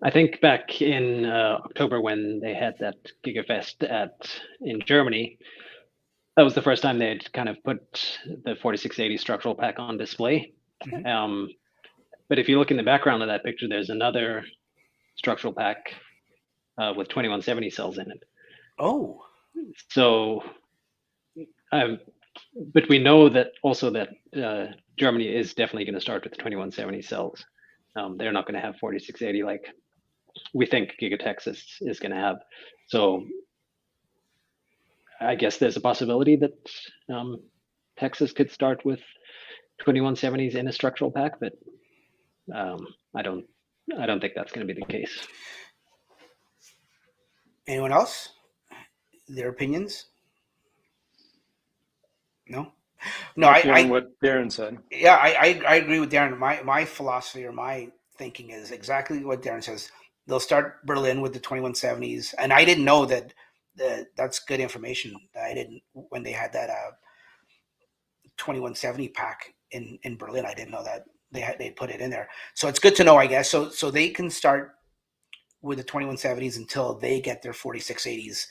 I think back in October when they had that GigaFest in Germany, that was the first time they'd kind of put the 4680 structural pack on display. Mm-hmm. But if you look in the background of that picture, there's another structural pack with 2170 cells in it. Oh. So, but we know that also that Germany is definitely going to start with 2170 cells. They're not going to have 4680 like we think Giga Texas is going to have. So I guess there's a possibility that Texas could start with 2170s in a structural pack, but I don't think that's going to be the case. Anyone else? Their opinions? No, I what Darren said. Yeah, I agree with Darren. My philosophy or my thinking is exactly what Darren says. They'll start Berlin with the 2170s, and I didn't know that. That's good information. I didn't when they had that 2170 pack in Berlin. I didn't know that they put it in there. So it's good to know, I guess. So they can start with the 2170s until they get their 4680s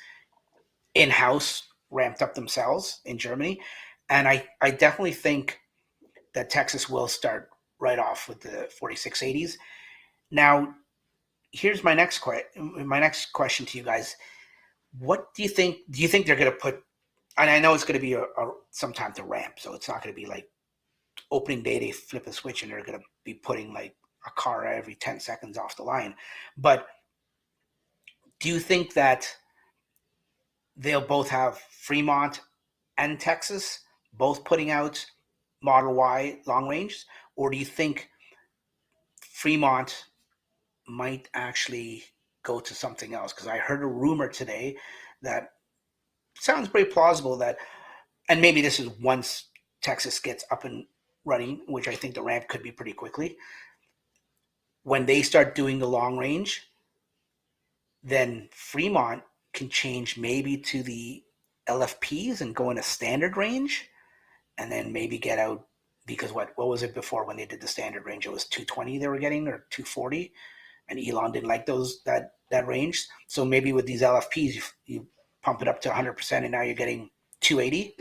in-house ramped up themselves in Germany. And I definitely think that Texas will start right off with the 4680s. Now, here's my next question to you guys. What do you think? Do you think they're going to put, and I know it's going to be some time to ramp, so it's not going to be like opening day, they flip a switch and they're going to be putting like a car every 10 seconds off the line. But do you think that they'll both have Fremont and Texas both putting out Model Y long range? Or do you think Fremont might actually go to something else? Because I heard a rumor today that sounds pretty plausible that, and maybe this is once Texas gets up and running, which I think the ramp could be pretty quickly. When they start doing the long range, then Fremont can change maybe to the LFPs and go in a standard range, and then maybe get out, because what was it before when they did the standard range? It was 220 they were getting, or 240, and Elon didn't like that range. So maybe with these LFPs, you pump it up to 100%, and now you're getting 280,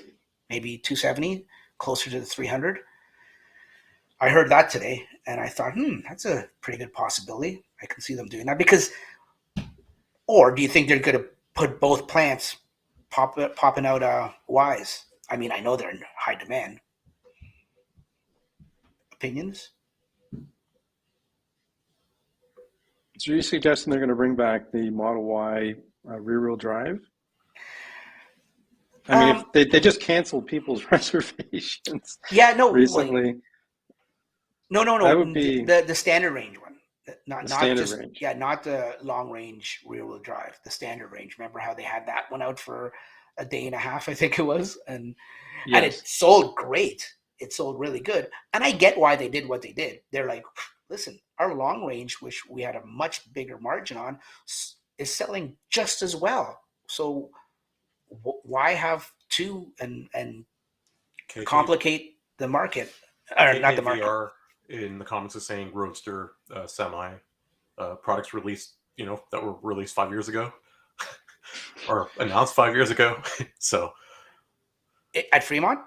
maybe 270, closer to the 300. I heard that today, and I thought, that's a pretty good possibility. I can see them doing that because, or do you think they're going to put both plants popping out Ys? I mean, I know they're in high demand. Opinions? So you're suggesting they're going to bring back the Model Y rear-wheel drive? I mean, if they just canceled people's reservations. Yeah, no, recently. No. That would be the standard range one, not standard just range. not the long range rear wheel drive. The standard range. Remember how they had that one out for a day and a half, I think it was, and it sold great. It sold really good, and I get why they did what they did. They're like, listen, our long range, which we had a much bigger margin on, is selling just as well. So why have two and complicate the market? Or not the market. In the comments is saying Roadster semi products released, that were released 5 years ago or announced 5 years ago. So at Fremont,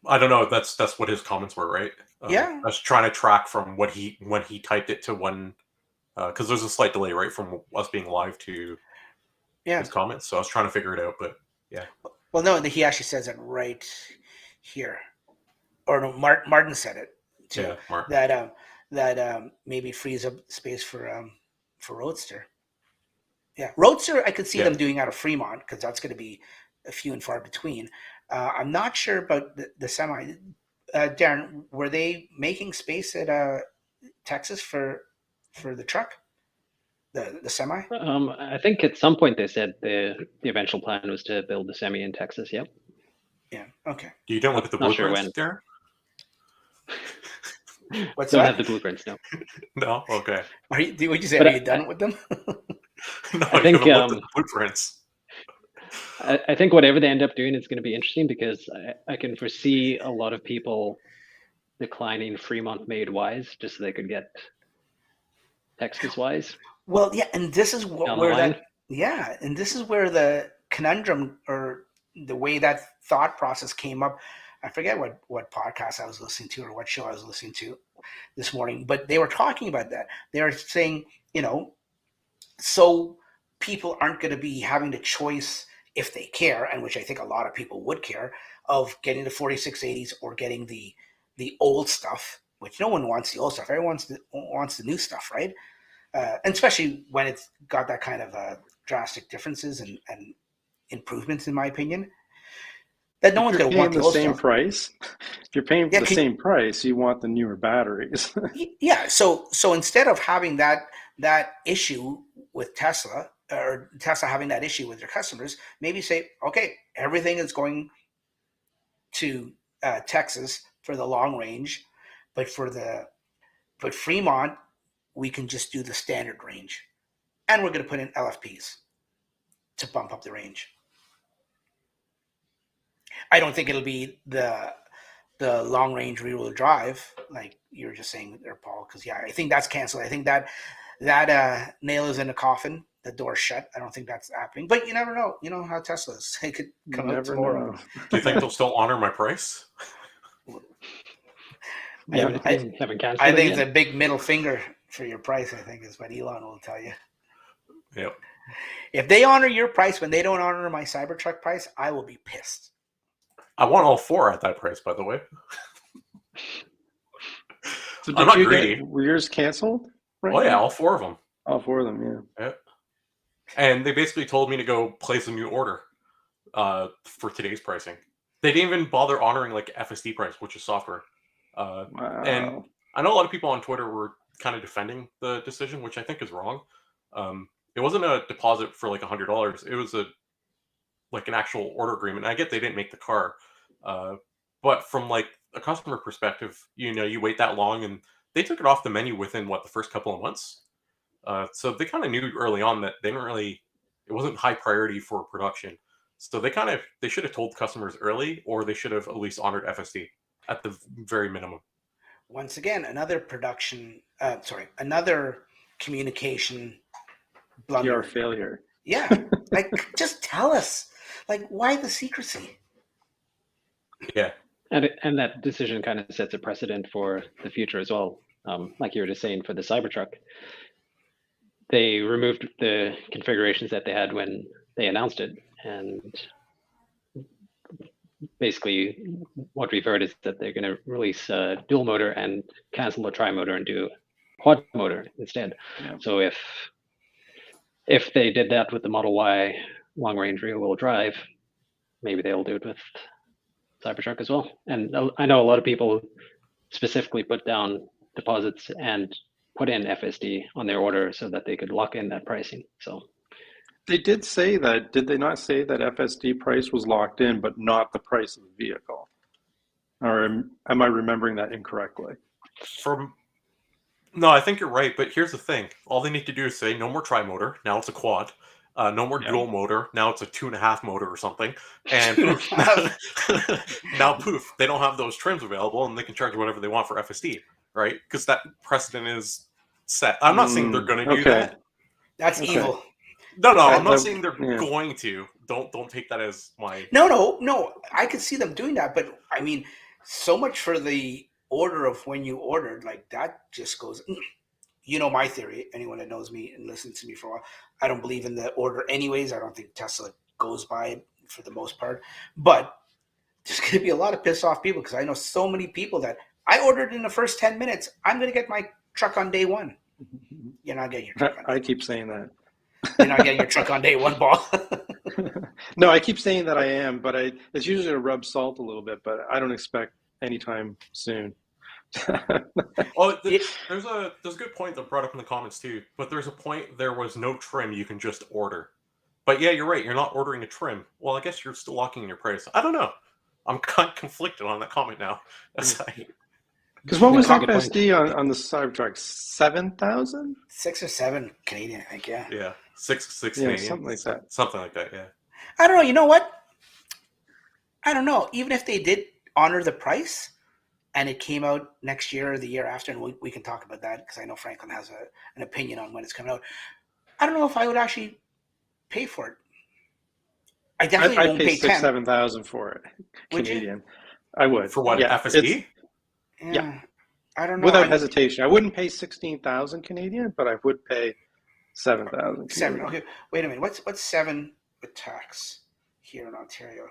I don't know. That's what his comments were, right? Yeah. I was trying to track from when he typed it to when, because there's a slight delay, right, from us being live to his comments. So I was trying to figure it out, but yeah. Well, no, he actually says it right here, or no, Martin said it too. Yeah, Martin. That maybe frees up space for Roadster. Yeah, Roadster, I could see them doing out of Fremont because that's going to be a few and far between. I'm not sure about the semi. Darren, were they making space at Texas for the truck, the semi? I think at some point they said the eventual plan was to build the semi in Texas. Yep. Yeah. Okay. You don't look at the blueprints, Darren? What's Don't that? have the blueprints, no. No. Okay. Would you say? Are you done with them? No, I think looked at the blueprints. I think whatever they end up doing is going to be interesting because I can foresee a lot of people declining Fremont-made Ys just so they could get Texas Ys. Well, yeah, and this is and this is where the conundrum or the way that thought process came up. I forget what podcast I was listening to or what show I was listening to this morning, but they were talking about that. They were saying, so people aren't going to be having the choice if they care, and which I think a lot of people would care, of getting the 4680s or getting the old stuff, which no one wants the old stuff. Everyone wants the new stuff, right? And especially when it's got that kind of drastic differences and improvements, in my opinion. That no one's going to want the same price. If you're paying for the same price, you want the newer batteries. Yeah. So instead of having that issue with Tesla, or Tesla having that issue with their customers, maybe say, okay, everything is going to Texas for the long range, but Fremont, we can just do the standard range, and we're going to put in LFPs to bump up the range. I don't think it'll be the long range rear wheel drive like you were just saying there, Paul. Because I think that's canceled. I think that nail is in the coffin. The door's shut. I don't think that's happening. But you never know. You know how Tesla is. They could come out tomorrow. Do you think they'll still honor my price? I think the big middle finger for your price, I think, is what Elon will tell you. Yep. If they honor your price when they don't honor my Cybertruck price, I will be pissed. I want all four at that price, by the way. So I'm not greedy. Were yours canceled? Right now? Yeah, all four of them. All four of them, yeah. And they basically told me to go place a new order for today's pricing. They didn't even bother honoring like FSD price, which is software. Wow. And I know a lot of people on Twitter were kind of defending the decision, which I think is wrong. It wasn't a deposit for like $100. It was an actual order agreement. And I get they didn't make the car, but from like a customer perspective, you wait that long, and they took it off the menu within the first couple of months. So they kind of knew early on that it wasn't high priority for production. So they should have told customers early, or they should have at least honored FSD at the very minimum. Once again, another communication blunder. PR failure. Yeah, like just tell us. Like, why the secrecy? Yeah. And that decision kind of sets a precedent for the future as well. Like you were just saying for the Cybertruck, they removed the configurations that they had when they announced it, and basically what we've heard is that they're going to release a dual motor and cancel the tri-motor and do quad motor instead. Yeah. So if they did that with the Model Y long range rear wheel drive, maybe they'll do it with Cybertruck as well. And I know a lot of people specifically put down deposits and put in FSD on their order so that they could lock in that pricing. So they did say that, did they not say that FSD price was locked in, but not the price of the vehicle? Or am I remembering that incorrectly? No, I think you're right, but here's the thing. All they need to do is say no more tri-motor, now it's a quad. No more dual motor, now it's a 2.5 motor or something. And poof, now poof, they don't have those trims available and they can charge whatever they want for FSD, right? Because that precedent is set. I'm not saying they're going to do that. That's evil. No, I'm not saying they're going to. Don't take that as my... No. I could see them doing that, but I mean, so much for the order of when you ordered, like that just goes... You know my theory, anyone that knows me and listens to me for a while, I don't believe in the order anyways. I don't think Tesla goes by it for the most part. But there's going to be a lot of pissed off people because I know so many people that I ordered in the first 10 minutes. I'm going to get my truck on day one. You're not getting your truck on day one. I keep saying that. You're not getting your truck on day one, Paul. No, I keep saying that I am, but it's usually to rub salt a little bit, but I don't expect anytime soon. There's a good point that brought up in the comments too, but there's a point there was no trim you can just order. But yeah, you're right, you're not ordering a trim. Well, I guess you're still locking in your price. I don't know. I'm kind of conflicted on that comment now. Because what was FSD on the Cybertruck? 7,000? 6 or 7 Canadian, I think, yeah. Yeah, 6 Canadian. Something like that. Something like that, yeah. I don't know, you know what? I don't know. Even if they did honor the price, and it came out next year or the year after, and we can talk about that because I know Franklin has an opinion on when it's coming out. I don't know if I would actually pay for it. I definitely won't pay 7,000 for it, Canadian. I would. For what, FSD? Yeah. I don't know. Without hesitation. I wouldn't pay 16,000 Canadian, but I would pay 7,000. 7, okay. Wait a minute. What's 7 with tax here in Ontario?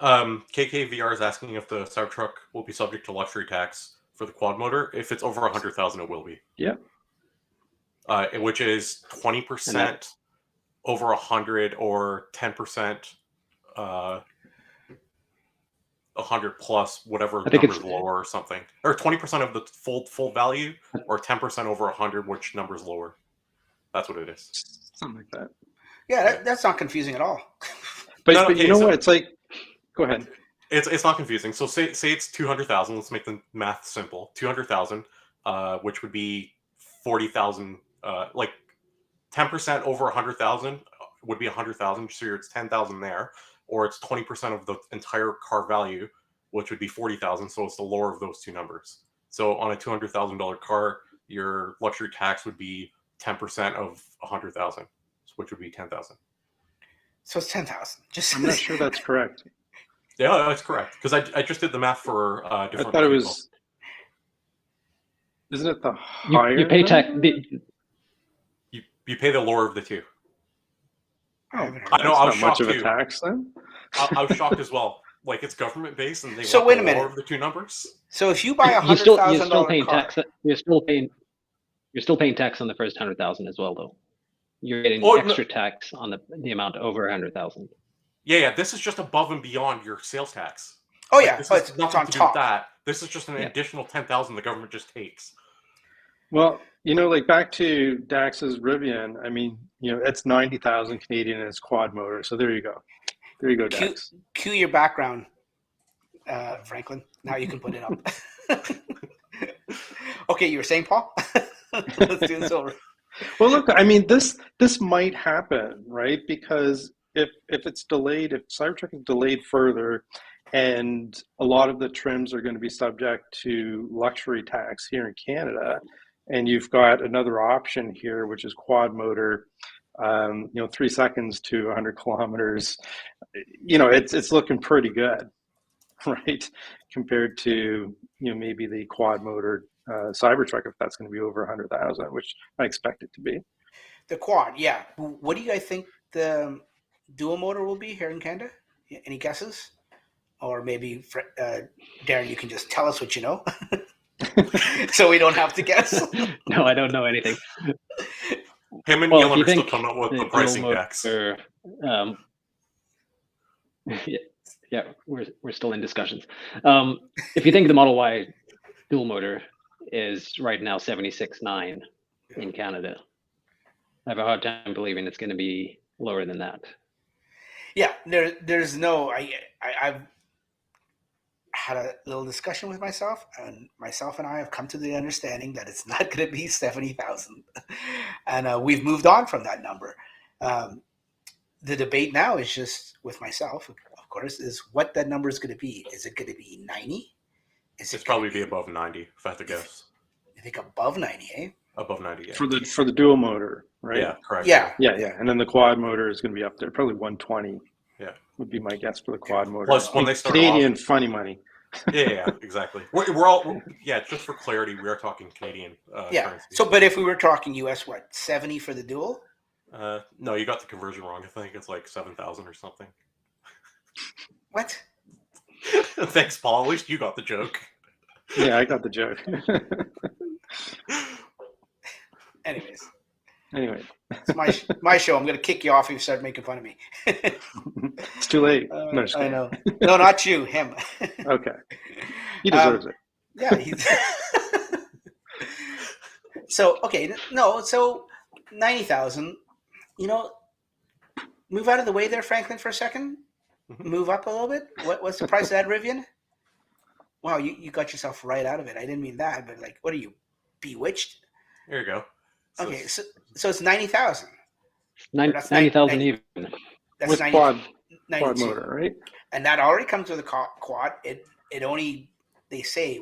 KKVR is asking if the Cybertruck will be subject to luxury tax for the quad motor. If it's over 100,000, it will be. Yeah. Which is 20% over 100 or 10% 100 plus whatever number is lower or something, or 20% of the full value, or 10% over 100, which number is lower. That's what it is. Something like that. Yeah, that's not confusing at all. But you know what? It's like. Go ahead. It's not confusing. So say it's 200,000. Let's make the math simple. 200,000, which would be 40,000. Like 10% over 100,000 would be 100,000. So it's 10,000 there, or it's 20% of the entire car value, which would be 40,000. So it's the lower of those two numbers. So on a $200,000 car, your luxury tax would be 10% of 100,000, which would be 10,000. So it's 10,000. I'm not sure that's correct. Yeah, that's correct. Because I just did the math for different. I thought it was. Isn't it the higher? You pay tax. You pay the lower of the two. Oh, I know. I was not shocked much of too. a tax then. I was shocked as well. Like it's government based, and they so want wait a the minute. lower of the two numbers. So if you buy a you're still $100,000 paying car, tax. You're still paying tax on the first 100,000 as well, though. You're getting extra tax on the amount over 100,000. Yeah. This is just above and beyond your sales tax. Oh yeah, this but is nothing on to do top. with that. This is just an additional 10,000 the government just takes. Well, like back to Dax's Rivian. I mean, it's 90,000 Canadian and it's quad motor. So there you go. There you go, Dax. Cue your background, Franklin. Now you can put it up. Okay, you were saying, Paul? Let's do this over. Well, look, I mean, this might happen, right? Because if it's delayed, if Cybertruck is delayed further, and a lot of the trims are going to be subject to luxury tax here in Canada, and you've got another option here, which is quad motor, 3 seconds to 100 kilometers. It's looking pretty good. right? Compared to, maybe the quad motor Cybertruck, if that's going to be over 100,000, which I expect it to be. The quad, yeah. What do you guys think the dual motor will be here in Canada? Any guesses? Or maybe, Darren, you can just tell us what you know, so we don't have to guess. No, I don't know anything. Him and Well, Elon if you are still think coming up with the the pricing dual decks. motor, yeah, we're still in discussions. If you think the Model Y dual motor is right now 76.9 in Canada, I have a hard time believing it's going to be lower than that. Yeah, there's no. I've had a little discussion with myself, and I have come to the understanding that it's not going to be 70,000, and we've moved on from that number. The debate now is just with myself, of course, is what that number is going to be. Is it going to be 90? It's probably be above 90, if I had to guess. I think above 90, eh? Above 90, yeah. For the dual motor, right? Yeah, correct. Yeah. Yeah. And then the quad motor is going to be up there, probably 120. Yeah. Would be my guess for the quad motor. Plus, when they start Canadian off, funny money. yeah, exactly. We're all, just for clarity, we are talking Canadian currency. So, but if we were talking US, what, 70 for the dual? No, you got the conversion wrong. I think it's like 7,000 or something. What? Thanks, Paul. At least you got the joke. Yeah, I got the joke. Anyways. Anyway. It's my show. I'm going to kick you off if you start making fun of me. It's too late. No, I know. No, not you. Him. Okay. He deserves it. Yeah. He's So, okay. No, so 90,000, move out of the way there, Franklin, for a second. Mm-hmm. Move up a little bit. What's the price of that Rivian? Wow, you got yourself right out of it. I didn't mean that, but like, what are you, bewitched? There you go. Okay, so it's 90,000. 90,000 even. That's With 90, quad 92. motor, right? And that already comes with a quad. It only, they say,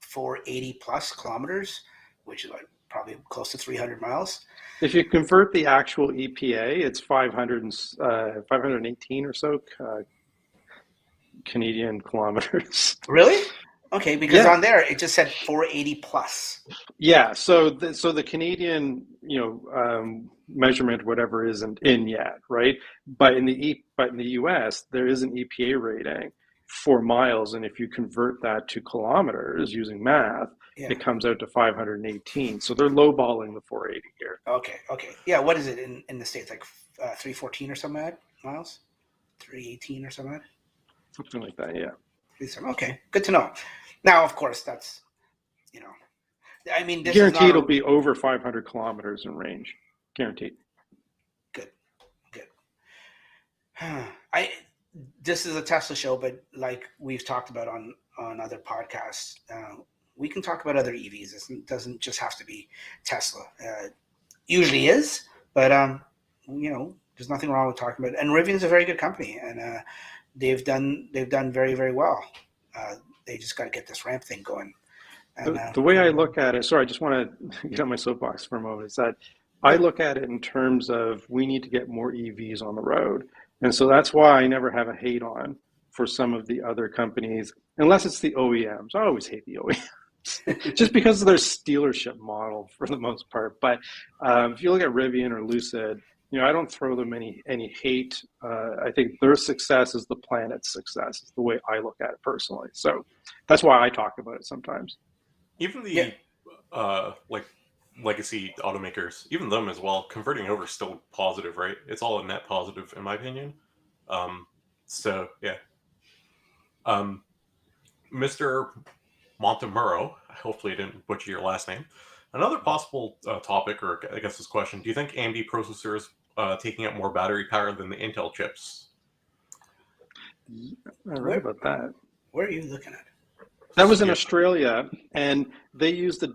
480 plus kilometers, which is like probably close to 300 miles. If you convert the actual EPA, it's 518 or so Canadian kilometers. Really? Okay, because on there it just said 480 plus. Yeah, so the Canadian measurement whatever isn't in yet, right? But in the US there is an EPA rating for miles, and if you convert that to kilometers using math, it comes out to 518. So they're lowballing the 480 here. Okay. Yeah, what is it in the States? Like 314 or something miles? 318 or something? Something like that, yeah. Okay, good to know. Now, of course, that's, I mean, this guaranteed is it'll be over 500 kilometers in range. Guaranteed. Good. This is a Tesla show, but like we've talked about on other podcasts, we can talk about other EVs. It doesn't just have to be Tesla. Usually is, but there's nothing wrong with talking about it. And Rivian's a very good company, and they've done very, very well. They just got to get this ramp thing going. And, the way I look at it, sorry, I just want to get on my soapbox for a moment, is that I look at it in terms of we need to get more EVs on the road. And so that's why I never have a hate on for some of the other companies, unless it's the OEMs. I always hate the OEMs, just because of their dealership model for the most part. But if you look at Rivian or Lucid, I don't throw them any hate. I think their success is the planet's success, is the way I look at it personally. So that's why I talk about it sometimes. Even the legacy automakers, even them as well, converting over is still positive, right? It's all a net positive, in my opinion. So yeah. Mr. Montemuro, hopefully I didn't butcher your last name. Another possible topic, or I guess this question: do you think AMD processors taking up more battery power than the Intel chips? I read about that. Where are you looking at? That was in Australia, and they used the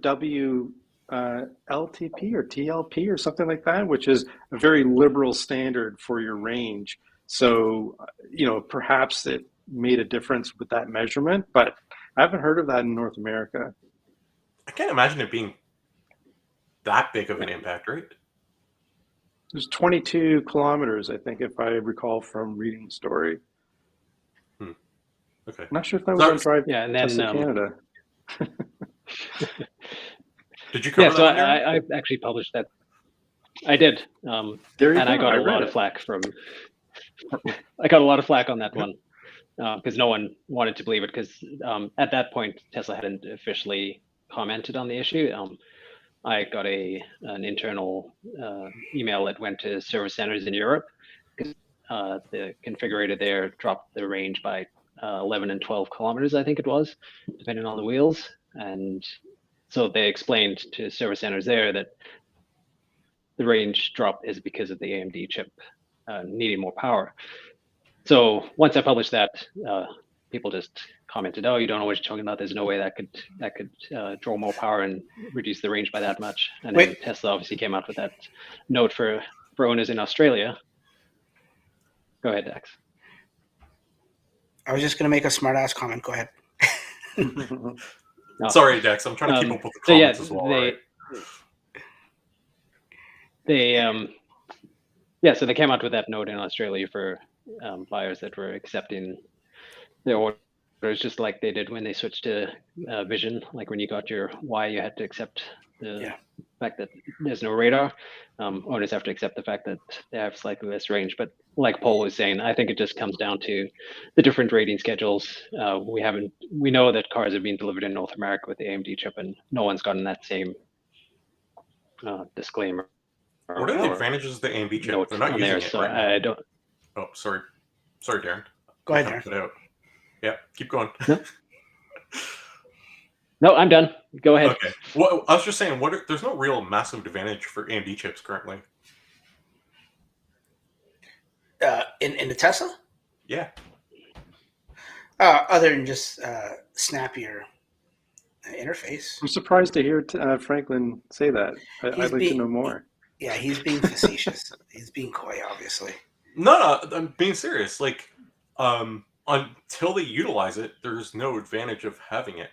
LTP or TLP or something like that, which is a very liberal standard for your range. So, perhaps it made a difference with that measurement, but I haven't heard of that in North America. I can't imagine it being that big of an impact, right? It was 22 kilometers, I think, if I recall from reading the story. Okay. I'm not sure if that was on Drive Yeah, and then Tesla Canada. Did you cover yeah, so that one, Darren? I actually published that. I did, There you and go. I got a read lot it. of flack from. I got a lot of flack on that one because no one wanted to believe it because at that point Tesla hadn't officially commented on the issue. I got an internal email that went to service centers in Europe because the configurator there dropped the range by 11 and 12 kilometers, I think it was, depending on the wheels. And so they explained to service centers there that the range drop is because of the AMD chip needing more power. So once I published that, people just commented, "Oh, you don't know what you're talking about. There's no way that could draw more power and reduce the range by that much." And then Tesla obviously came out with that note for owners in Australia. Go ahead, Dax. I was just going to make a smart ass comment. Go ahead. No. Sorry, Dex. I'm trying to keep up with the comments as well. So they came out with that note in Australia for buyers that were accepting their orders, just like they did when they switched to Vision. Like when you got your Y, you had to accept the fact that there's no radar. Owners have to accept the fact that they have slightly less range. But like Paul was saying, I think it just comes down to the different rating schedules. We know that cars have been delivered in North America with the AMD chip, and no one's gotten that same disclaimer. What are the advantages of the AMD chip? They're not using it right now. I don't. Oh, sorry, Darren. Go ahead, Darren. Yeah, keep going. No, I'm done. Go ahead. Okay. Well, I was just saying, there's no real massive advantage for AMD chips currently. In the Tesla? Yeah. Other than just snappier interface. I'm surprised to hear Franklin say that. I'd like to know more. Yeah, he's being facetious. He's being coy, obviously. No, I'm being serious. Like, until they utilize it, there's no advantage of having it.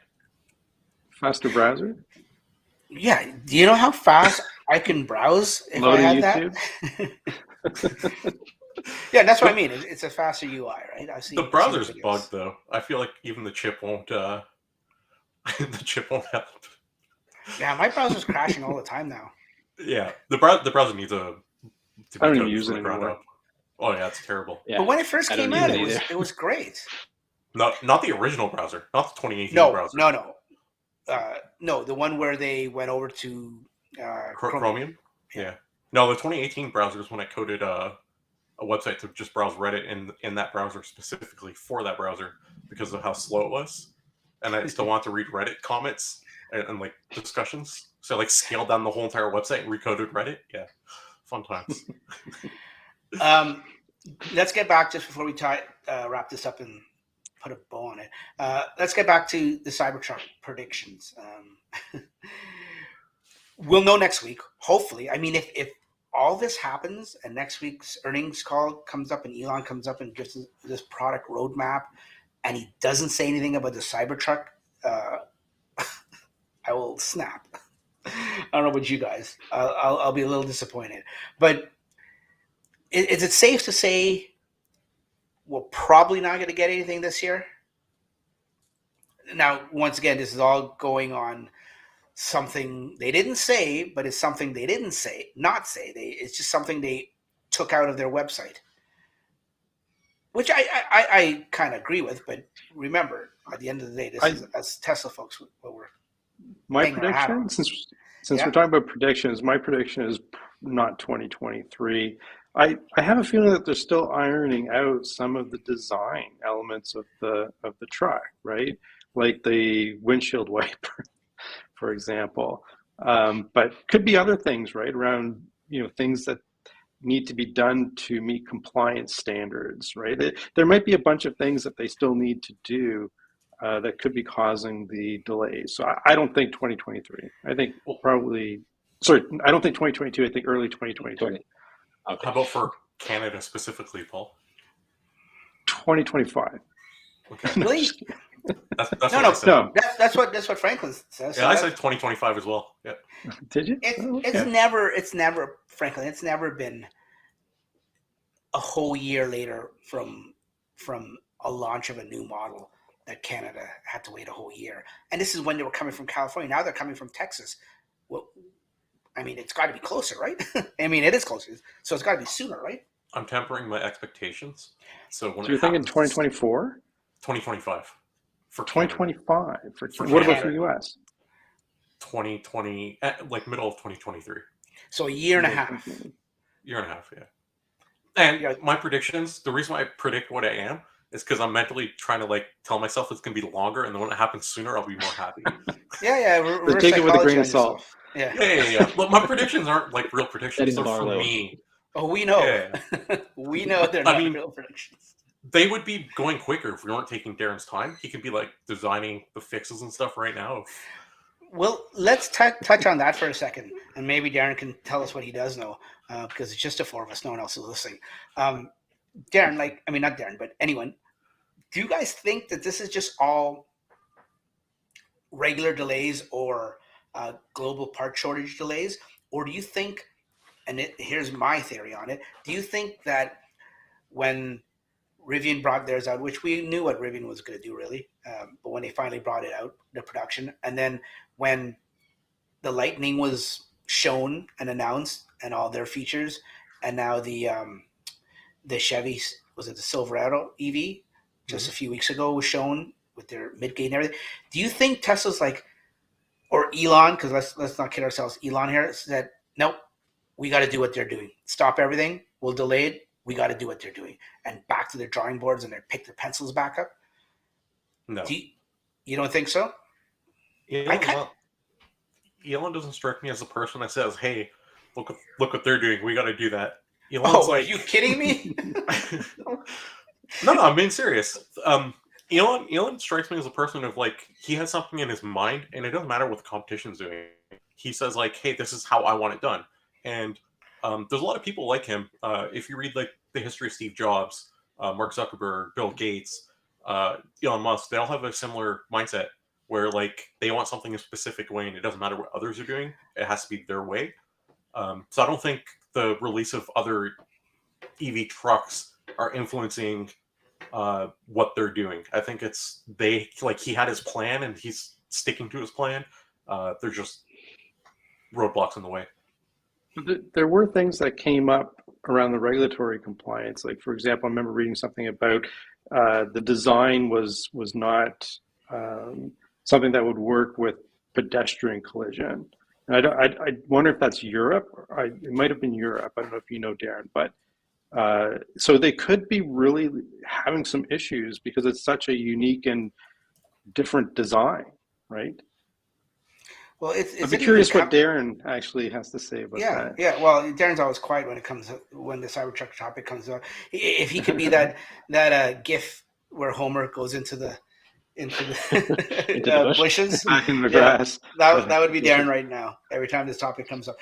Faster browser? Yeah. Do you know how fast I can browse if I had that? Yeah, that's what I mean. It's a faster UI, right? The browser's bugged, though. I feel like even the chip won't. The chip won't help. Yeah, my browser's crashing all the time now. Yeah, the browser needs to I don't even use it anymore. Oh yeah, it's terrible. Yeah, but when it first came out, it was great. Not the original browser, not the 2018 browser. No, the one where they went over to Chromium. Yeah. No, the 2018 browser is when I coded a website to just browse Reddit in that browser specifically for that browser because of how slow it was, and I still want to read Reddit comments and like discussions. So I like scaled down the whole entire website and recoded Reddit. Yeah, fun times. Let's get back just before we wrap this up and put a bow on it. Let's get back to the Cybertruck predictions. We'll know next week, hopefully. I mean, if all this happens and next week's earnings call comes up and Elon comes up and gives this product roadmap and he doesn't say anything about the Cybertruck, I will snap. I don't know about you guys. I'll be a little disappointed. But is it safe to say we're probably not going to get anything this year? Now, once again, this is all going on something they didn't say, but it's something they didn't say, it's just something they took out of their website, which I kind of agree with. But remember, at the end of the day, this is as Tesla folks what we're my prediction. Since we're talking about predictions, my prediction is not 2023. I have a feeling that they're still ironing out some of the design elements of the truck, right? Like the windshield wiper, for example. But could be other things, right? Around, things that need to be done to meet compliance standards, right? There might be a bunch of things that they still need to do that could be causing the delays. So I don't think 2023. I think I don't think 2022. I think early 2022. Okay. How about for Canada specifically, Paul? 2025. Okay. Really? No. That's what Franklin says. Yeah, I said 2025 as well. Yeah. Did you? It's never Franklin. It's never been a whole year later from a launch of a new model. that Canada had to wait a whole year. And this is when they were coming from California. Now they're coming from Texas. Well, I mean, it's got to be closer, right? I mean, it is closer. So it's got to be sooner, right? I'm tempering my expectations. So when So you're thinking 2024? 2025 for 2025 for what about Canada. for US? 2020, like middle of 2023. So a year and a half. Year and a half, yeah. And Yeah. my predictions, the reason why I predict what I am is because I'm mentally trying to like tell myself it's going to be longer, and then when it happens sooner, I'll be more happy. Yeah. Take it with a grain of salt. Yeah. Look, my predictions aren't like real predictions. Setting the They're bar for low. me. Oh, we know. Yeah. We know they're not real predictions. They would be going quicker if we weren't taking Darren's time. He could be like designing the fixes and stuff right now. Well, let's touch on that for a second, and maybe Darren can tell us what he does know, because it's just the four of us. No one else is listening. Darren, not Darren, but anyone, do you guys think that this is just all regular delays or global part shortage delays? Or do you think, and here's my theory on it, do you think that when Rivian brought theirs out, which we knew what Rivian was going to do, really, but when they finally brought it out, the production, and then when the Lightning was shown and announced and all their features, and now the Chevy, was it the Silverado EV, just a few weeks ago was shown with their midgate and everything. Do you think Tesla's like, or Elon, because let's not kid ourselves, Elon here said, nope, we got to do what they're doing. Stop everything. We'll delay it. We got to do what they're doing. And back to their drawing boards and they pick their pencils back up? No. You don't think so? Elon doesn't strike me as a person that says, hey, look what they're doing. We got to do that. Elon's are you kidding me? No, I'm being serious. Elon strikes me as a person of like, he has something in his mind and it doesn't matter what the competition's doing. He says like, hey, this is how I want it done. And there's a lot of people like him. If you read like the history of Steve Jobs, Mark Zuckerberg, Bill Gates, Elon Musk, they all have a similar mindset where like they want something a specific way and it doesn't matter what others are doing. It has to be their way. So I don't think the release of other EV trucks are influencing what they're doing. I think it's he had his plan and he's sticking to his plan. They're just roadblocks in the way. There were things that came up around the regulatory compliance. Like, for example, I remember reading something about the design was not something that would work with pedestrian collision. And I wonder if that's Europe. It might have been Europe. I don't know if you know, Darren. But so they could be really having some issues because it's such a unique and different design, right? Well, I'd be curious what Darren actually has to say about that. Yeah. Well, Darren's always quiet when the Cybertruck topic comes up. If he could be that GIF where Homer goes into the bushes, back in the grass. That would be Darren right now. Every time this topic comes up.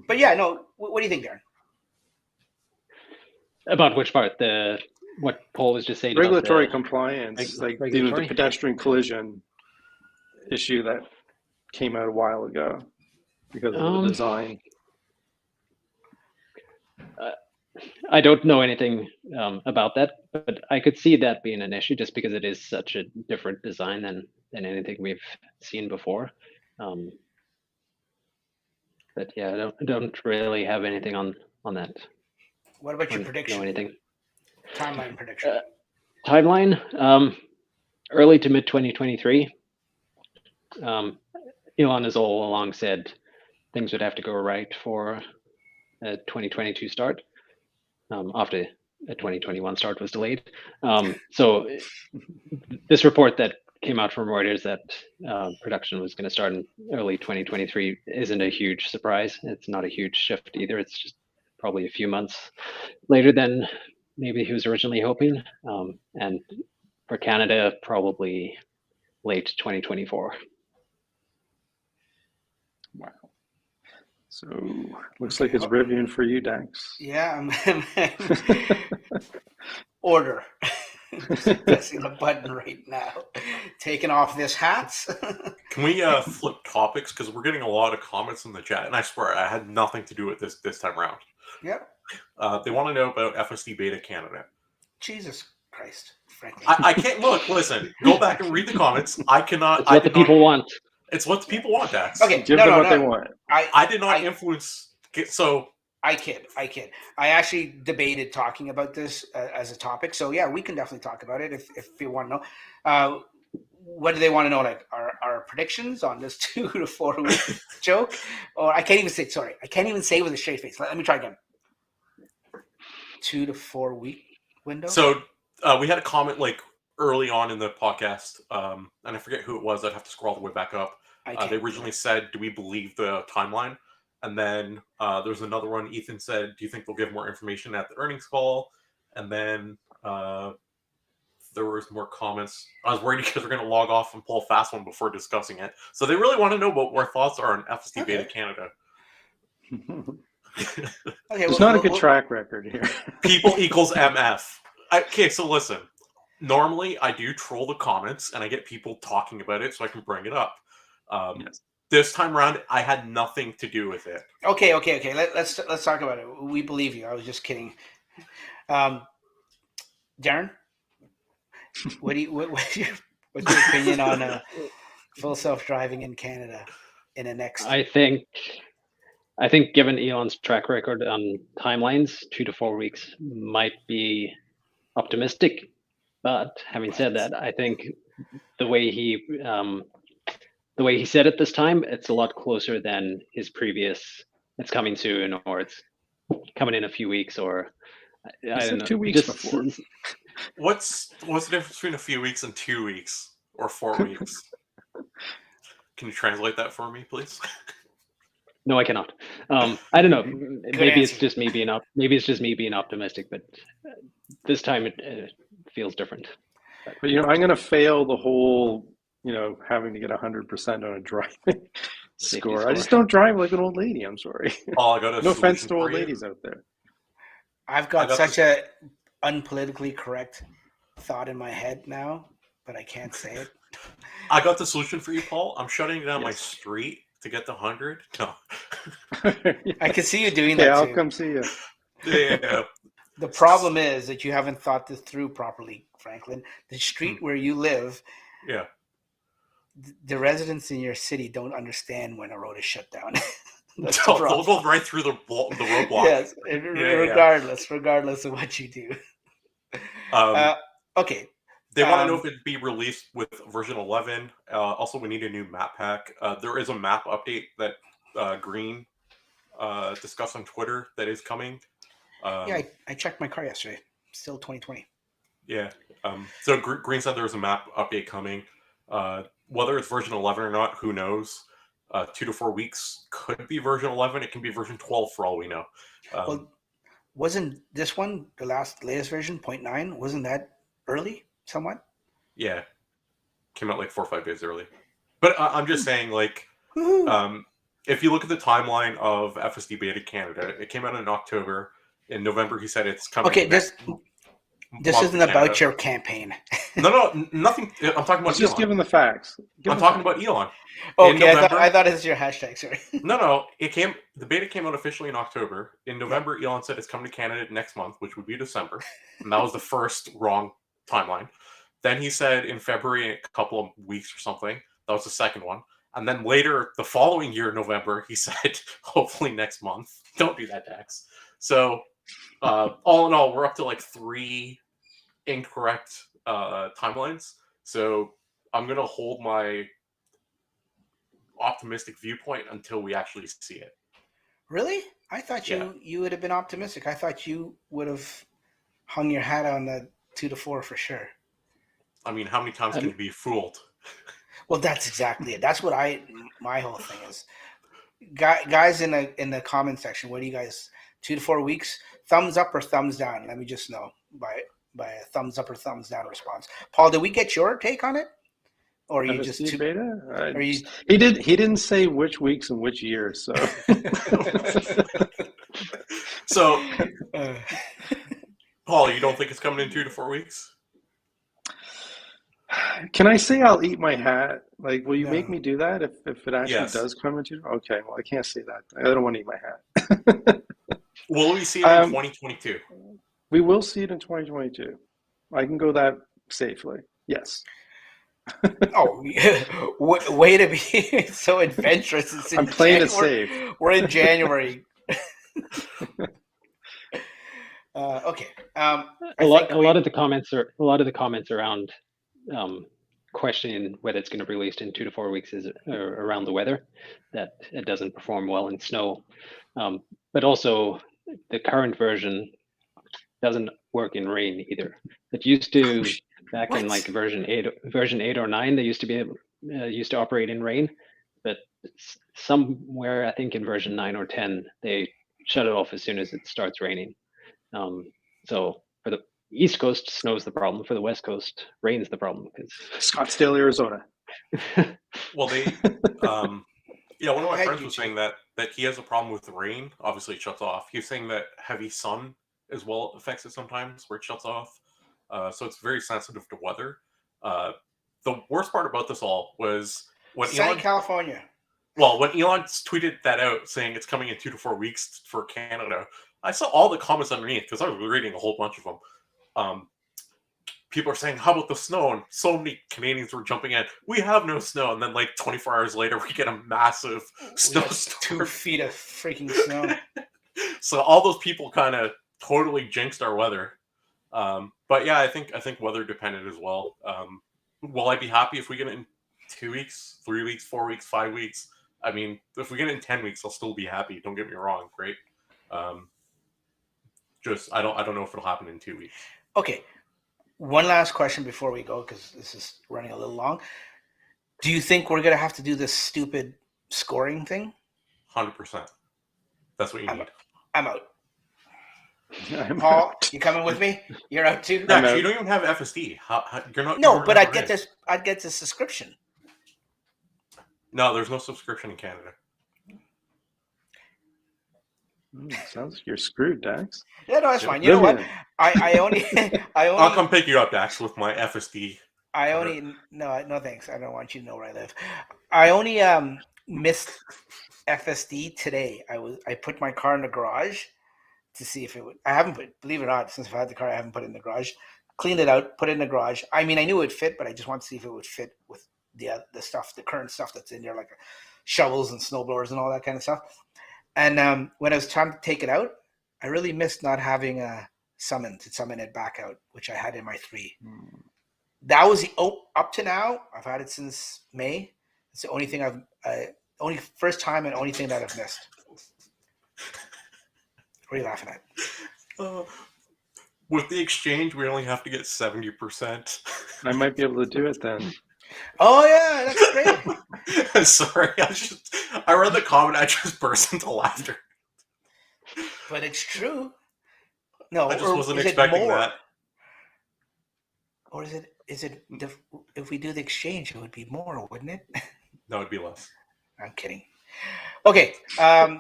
But yeah, no. What do you think, Darren? About which part? What Paul was just saying. Regulatory about the compliance, regulatory? The pedestrian collision issue that came out a while ago because of the design. I don't know anything about that, but I could see that being an issue just because it is such a different design than anything we've seen before. But yeah, I don't really have anything on that. What about your prediction? Know anything? Timeline prediction. Timeline, early to mid 2023. Elon has all along said things would have to go right for a 2022 start, after a 2021 start was delayed. So this report that came out from Reuters that production was going to start in early 2023 isn't a huge surprise. It's not a huge shift either. It's just probably a few months later than maybe he was originally hoping. And for Canada, probably late 2024. Wow. So looks like it's Rivian for you, Dax. Yeah. Order. Pressing the button right now. Taking off this hat. Can we flip topics? Because we're getting a lot of comments in the chat, and I swear I had nothing to do with this time around. Yep. They want to know about FSD Beta Canada. Jesus Christ, frankly. I can't look. Listen, go back and read the comments. I cannot. It's what the people want. It's what the people want, Dax. Okay, Give them what they want. I did not influence. So I kid. I actually debated talking about this as a topic. So yeah, we can definitely talk about it if you want to know. What do they want to know? Like our predictions on this 2 to 4 week joke? Or I can't even say. Sorry, I can't even say with a straight face. Let me try again. 2 to 4 week window. So we had a comment like early on in the podcast, and I forget who it was. I'd have to scroll all the way back up. They originally said, "Do we believe the timeline?" And then there's another one. Ethan said, "Do you think they'll give more information at the earnings call?" And then there was more comments. I was worried you guys were going to log off and pull a fast one before discussing it. So they really want to know what our thoughts are on FSD Beta Canada. There's not a good track record here. People equals MF. Okay, so listen. Normally, I do troll the comments, and I get people talking about it, so I can bring it up. Yes. This time around, I had nothing to do with it. Okay. Let's talk about it. We believe you. I was just kidding. Darren, what's your opinion on full self-driving in Canada in the next? I think given Elon's track record on timelines, 2 to 4 weeks might be optimistic. But having said that, I think the way he said it this time, it's a lot closer than his previous. It's coming soon, or it's coming in a few weeks, or I don't know. 2 weeks before. What's the difference between a few weeks and 2 weeks or 4 weeks? Can you translate that for me, please? No, I cannot. I don't know. Maybe it's answer. just me being optimistic, but this time it feels different. But I'm going to fail the whole, having to get 100% on a driving score. I just don't drive like an old lady. I'm sorry. I got no offense to old ladies out there. I've got such a unpolitically correct thought in my head now, but I can't say it. I got the solution for you, Paul. I'm shutting down my street to get the 100. No. I can see you doing that. Yeah, I'll too. come see you. Yeah. The problem is that you haven't thought this through properly, Franklin. The street where you live, Yeah. the residents in your city don't understand when a road is shut down. They'll go right through the roadblock. Yes, regardless of what you do. Okay. They want to know if it'd be released with version 11. Also, we need a new map pack. There is a map update that Green discussed on Twitter that is coming. I checked my car yesterday. Still 2020. Yeah. So Green said there was a map update coming. Whether it's version 11 or not, who knows? 2 to 4 weeks could be version 11. It can be version 12 for all we know. Well, wasn't this one the latest version, 0.9? Wasn't that early somewhat? Yeah. Came out like 4 or 5 days early. But I'm just saying, like, if you look at the timeline of FSD Beta Canada, it came out in October. In November, he said it's coming. Okay, this isn't about your campaign. No, nothing. I'm talking about Just Elon. giving the facts. I'm talking about Elon. Okay, I thought it was your hashtag. Sorry. No. The beta came out officially in October. In November, Elon said it's coming to Canada next month, which would be December, and that was the first wrong timeline. Then he said in February, a couple of weeks or something. That was the second one. And then later, the following year, November, he said hopefully next month. Don't do that, Dax. So all in all, we're up to like 3 incorrect timelines. So I'm going to hold my optimistic viewpoint until we actually see it. Really? I thought you would have been optimistic. I thought you would have hung your hat on the 2 to 4 for sure. I mean, how many times can you be fooled? Well, that's exactly it. That's what my whole thing is. Guys in the comment section, what do you guys, 2 to 4 weeks, thumbs up or thumbs down? Let me just know by a thumbs up or thumbs down response. Paul, did we get your take on it? Or are you just too beta? He didn't say which weeks and which years, so So Paul, you don't think it's coming in 2 to 4 weeks? Can I say I'll eat my hat? Like, will you make me do that if it actually does come into? Okay, well, I can't say that. I don't want to eat my hat. Will we see it in 2022? We will see it in 2022. I can go that safely. Yes. Oh, way to be so adventurous! It's in I'm playing it January. safe. We're in January. Okay. A lot of the comments around questioning whether it's going to be released in 2 to 4 weeks is around the weather, that it doesn't perform well in snow, but also the current version doesn't work in rain either. It used to, back in like version 8 or 9, they used to be able, used to operate in rain, but somewhere I think in version 9 or 10 they shut it off as soon as it starts raining. So for the East Coast, snow's the problem. For the West Coast, rain's the problem. Scottsdale, Arizona. Well, they, one of my friends was saying that he has a problem with rain. Obviously, it shuts off. He was saying that heavy sun as well affects it sometimes, where it shuts off. So it's very sensitive to weather. The worst part about this all was when Sunny California. Well, when Elon tweeted that out, saying it's coming in 2 to 4 weeks for Canada, I saw all the comments underneath because I was reading a whole bunch of them. People are saying, "How about the snow?" And so many Canadians were jumping in. We have no snow, and then like 24 hours later, we get a massive snowstorm. 2 feet of freaking snow. So all those people kind of totally jinxed our weather. But yeah, I think weather dependent as well. Will I be happy if we get it in 2 weeks, 3 weeks, 4 weeks, 5 weeks? I mean, if we get it in 10 weeks, I'll still be happy. Don't get me wrong, right? I don't know if it'll happen in 2 weeks. Okay. One last question before we go, because this is running a little long. Do you think we're going to have to do this stupid scoring thing? 100%. That's what you need. I'm out. Paul, you coming with me? You're out too? No, actually, you don't even have FSD. You're not. No, but I'd get this subscription. No, there's no subscription in Canada. Sounds like you're screwed, Dax. Yeah, no, that's fine. You know what? I only I'll come pick you up, Dax, with my FSD. No thanks. I don't want you to know where I live. I only missed FSD today. I put my car in the garage to see if it would. I haven't believe it or not, since I've had the car, I haven't put it in the garage. Cleaned it out, put it in the garage. I mean, I knew it would fit, but I just wanted to see if it would fit with the stuff, the current stuff that's in there, like shovels and snowblowers and all that kind of stuff. And when it was time to take it out, I really missed not having a summon it back out, which I had in my 3. That was up to now. I've had it since May. It's the only thing only first time and only thing that I've missed. What are you laughing at? With the exchange, we only have to get 70%. I might be able to do it then. Oh yeah, that's great. Sorry, I read the comment. I just burst into laughter. But it's true. No, I just wasn't expecting that. Or is it if we do the exchange, it would be more, wouldn't it? No, it'd be less. I'm kidding. Okay,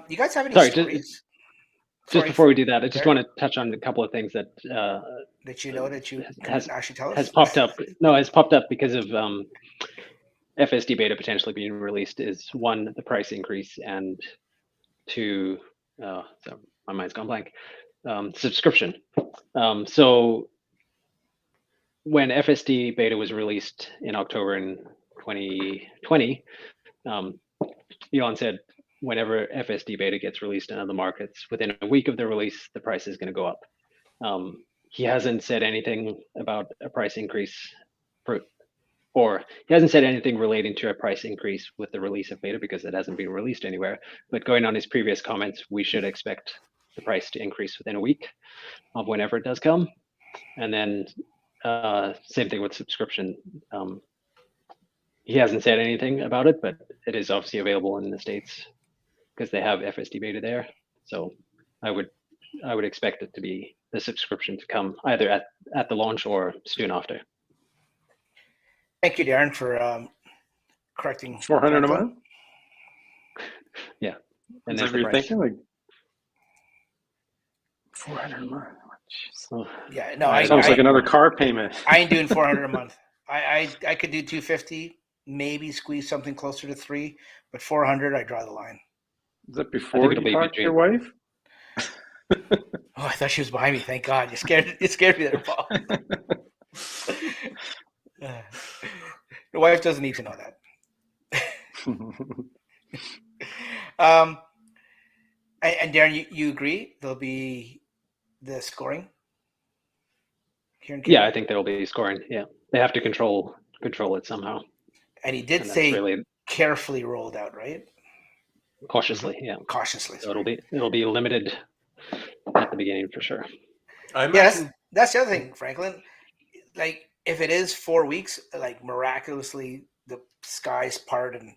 you guys have any stories? Just before we do that, I just want to touch on a couple of things that has actually tell us has popped up. No, has popped up because of FSD beta potentially being released. Is one, the price increase, and two, so my mind's gone blank. Subscription. So when FSD beta was released in October in 2020, Elon said, whenever FSD beta gets released in other markets, within a week of the release, the price is going to go up. He hasn't said anything about a price increase, or he hasn't said anything relating to a price increase with the release of beta because it hasn't been released anywhere. But going on his previous comments, we should expect the price to increase within a week of whenever it does come. And then same thing with subscription. He hasn't said anything about it, but it is obviously available in the States because they have FSD beta there. So I would expect it to be the subscription to come either at the launch or soon after. Thank you, Darren, for correcting. $400 a month? Yeah. And that's what you're thinking? Like $400 a month. Oh, yeah, no, sounds like another car payment. I ain't doing $400 a month. I could do $250, maybe squeeze something closer to $300, but $400, I draw the line. Is that before you talk to your wife? Oh, I thought she was behind me. Thank God. You scared me there, Paul. Your wife doesn't need to know that. Um, and Darren, you agree there'll be the scoring here in Canada? Yeah, I think there'll be scoring. Yeah, they have to control it somehow. And he did And say that's really carefully rolled out, right? cautiously. Yeah, Cautiously. so it'll be limited at the beginning for sure. I Yes, imagine. that's the other thing, Franklin. Like, if it is 4 weeks, like miraculously the skies part and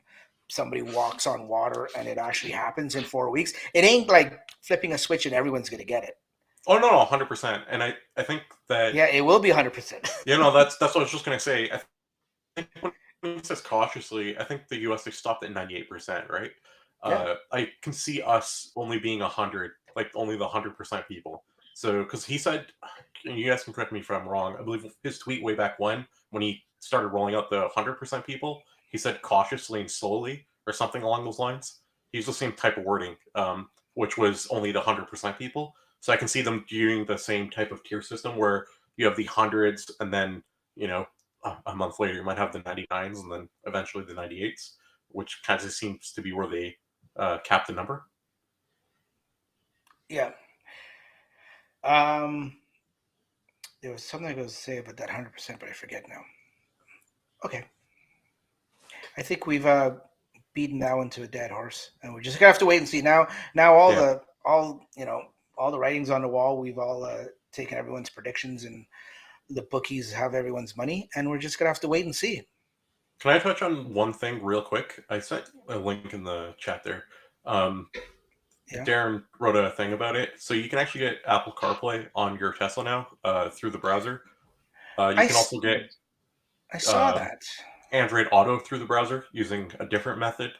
somebody walks on water and it actually happens in 4 weeks, it ain't like flipping a switch and everyone's going to get it. Oh no, 100%. And I think that Yeah, it will be 100%. that's what I was just gonna say. I think when it says cautiously, I think the US they stopped at 98%, right? Yeah. I can see us only being 100, like only the 100% people. So because he said, and you guys can correct me if I'm wrong. I believe his tweet way back when he started rolling out the 100% people, he said cautiously and slowly or something along those lines. He used the same type of wording, which was only the 100% people. So I can see them doing the same type of tier system where you have the hundreds, and then a month later you might have the 99s, and then eventually the 98s, which kind of seems to be where they cap the number. Yeah. There was something I was going to say about that 100%, but I forget now. Okay. I think we've beaten that one to a dead horse, and we're just gonna have to wait and see. Now all Yeah. all the writings on the wall. We've all taken everyone's predictions, and the bookies have everyone's money, and we're just gonna have to wait and see. Can I touch on one thing real quick? I sent a link in the chat there. Yeah. Darren wrote a thing about it. So you can actually get Apple CarPlay on your Tesla now through the browser. You can also get I saw that. Android Auto through the browser using a different method.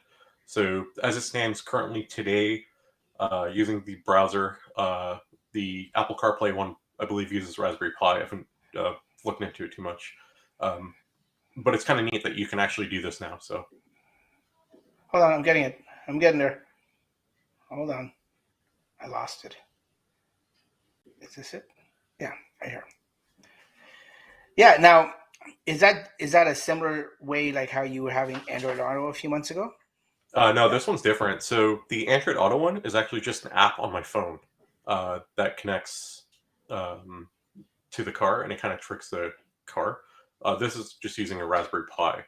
So as it stands currently today, using the browser, the Apple CarPlay one, I believe, uses Raspberry Pi. I haven't looked into it too much. But it's kind of neat that you can actually do this now. So Hold on, I'm getting it. I'm getting there. Hold on. I lost it. Is this it? Yeah, right here. Yeah, now is that a similar way like how you were having Android Auto a few months ago? no, this one's different. So the Android Auto one is actually just an app on my phone that connects to the car, and it kind of tricks the car. This is just using a Raspberry Pi.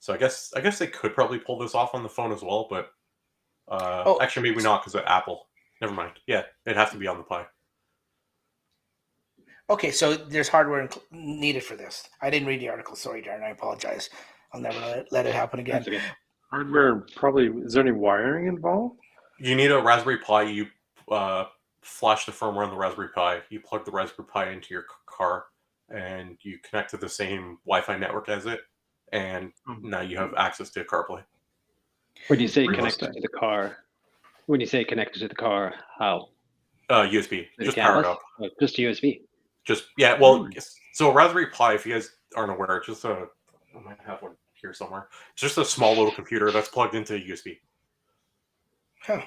So I guess they could probably pull this off on the phone as well, but actually maybe not because of Apple. Never mind. Yeah, it'd have to be on the Pi. Okay, so there's hardware needed for this. I didn't read the article. Sorry, Darren. I apologize. I'll never let it happen again. Okay. Hardware, probably, is there any wiring involved? You need a Raspberry Pi. You flash the firmware on the Raspberry Pi. You plug the Raspberry Pi into your car, and you connect to the same Wi-Fi network as it, and now you have access to CarPlay. When you say connected to the car, how? USB, just power it up. Oh, just USB. Just well, so a Raspberry Pi, if you guys aren't aware, it's just I might have one here somewhere. It's just a small little computer that's plugged into USB. Huh.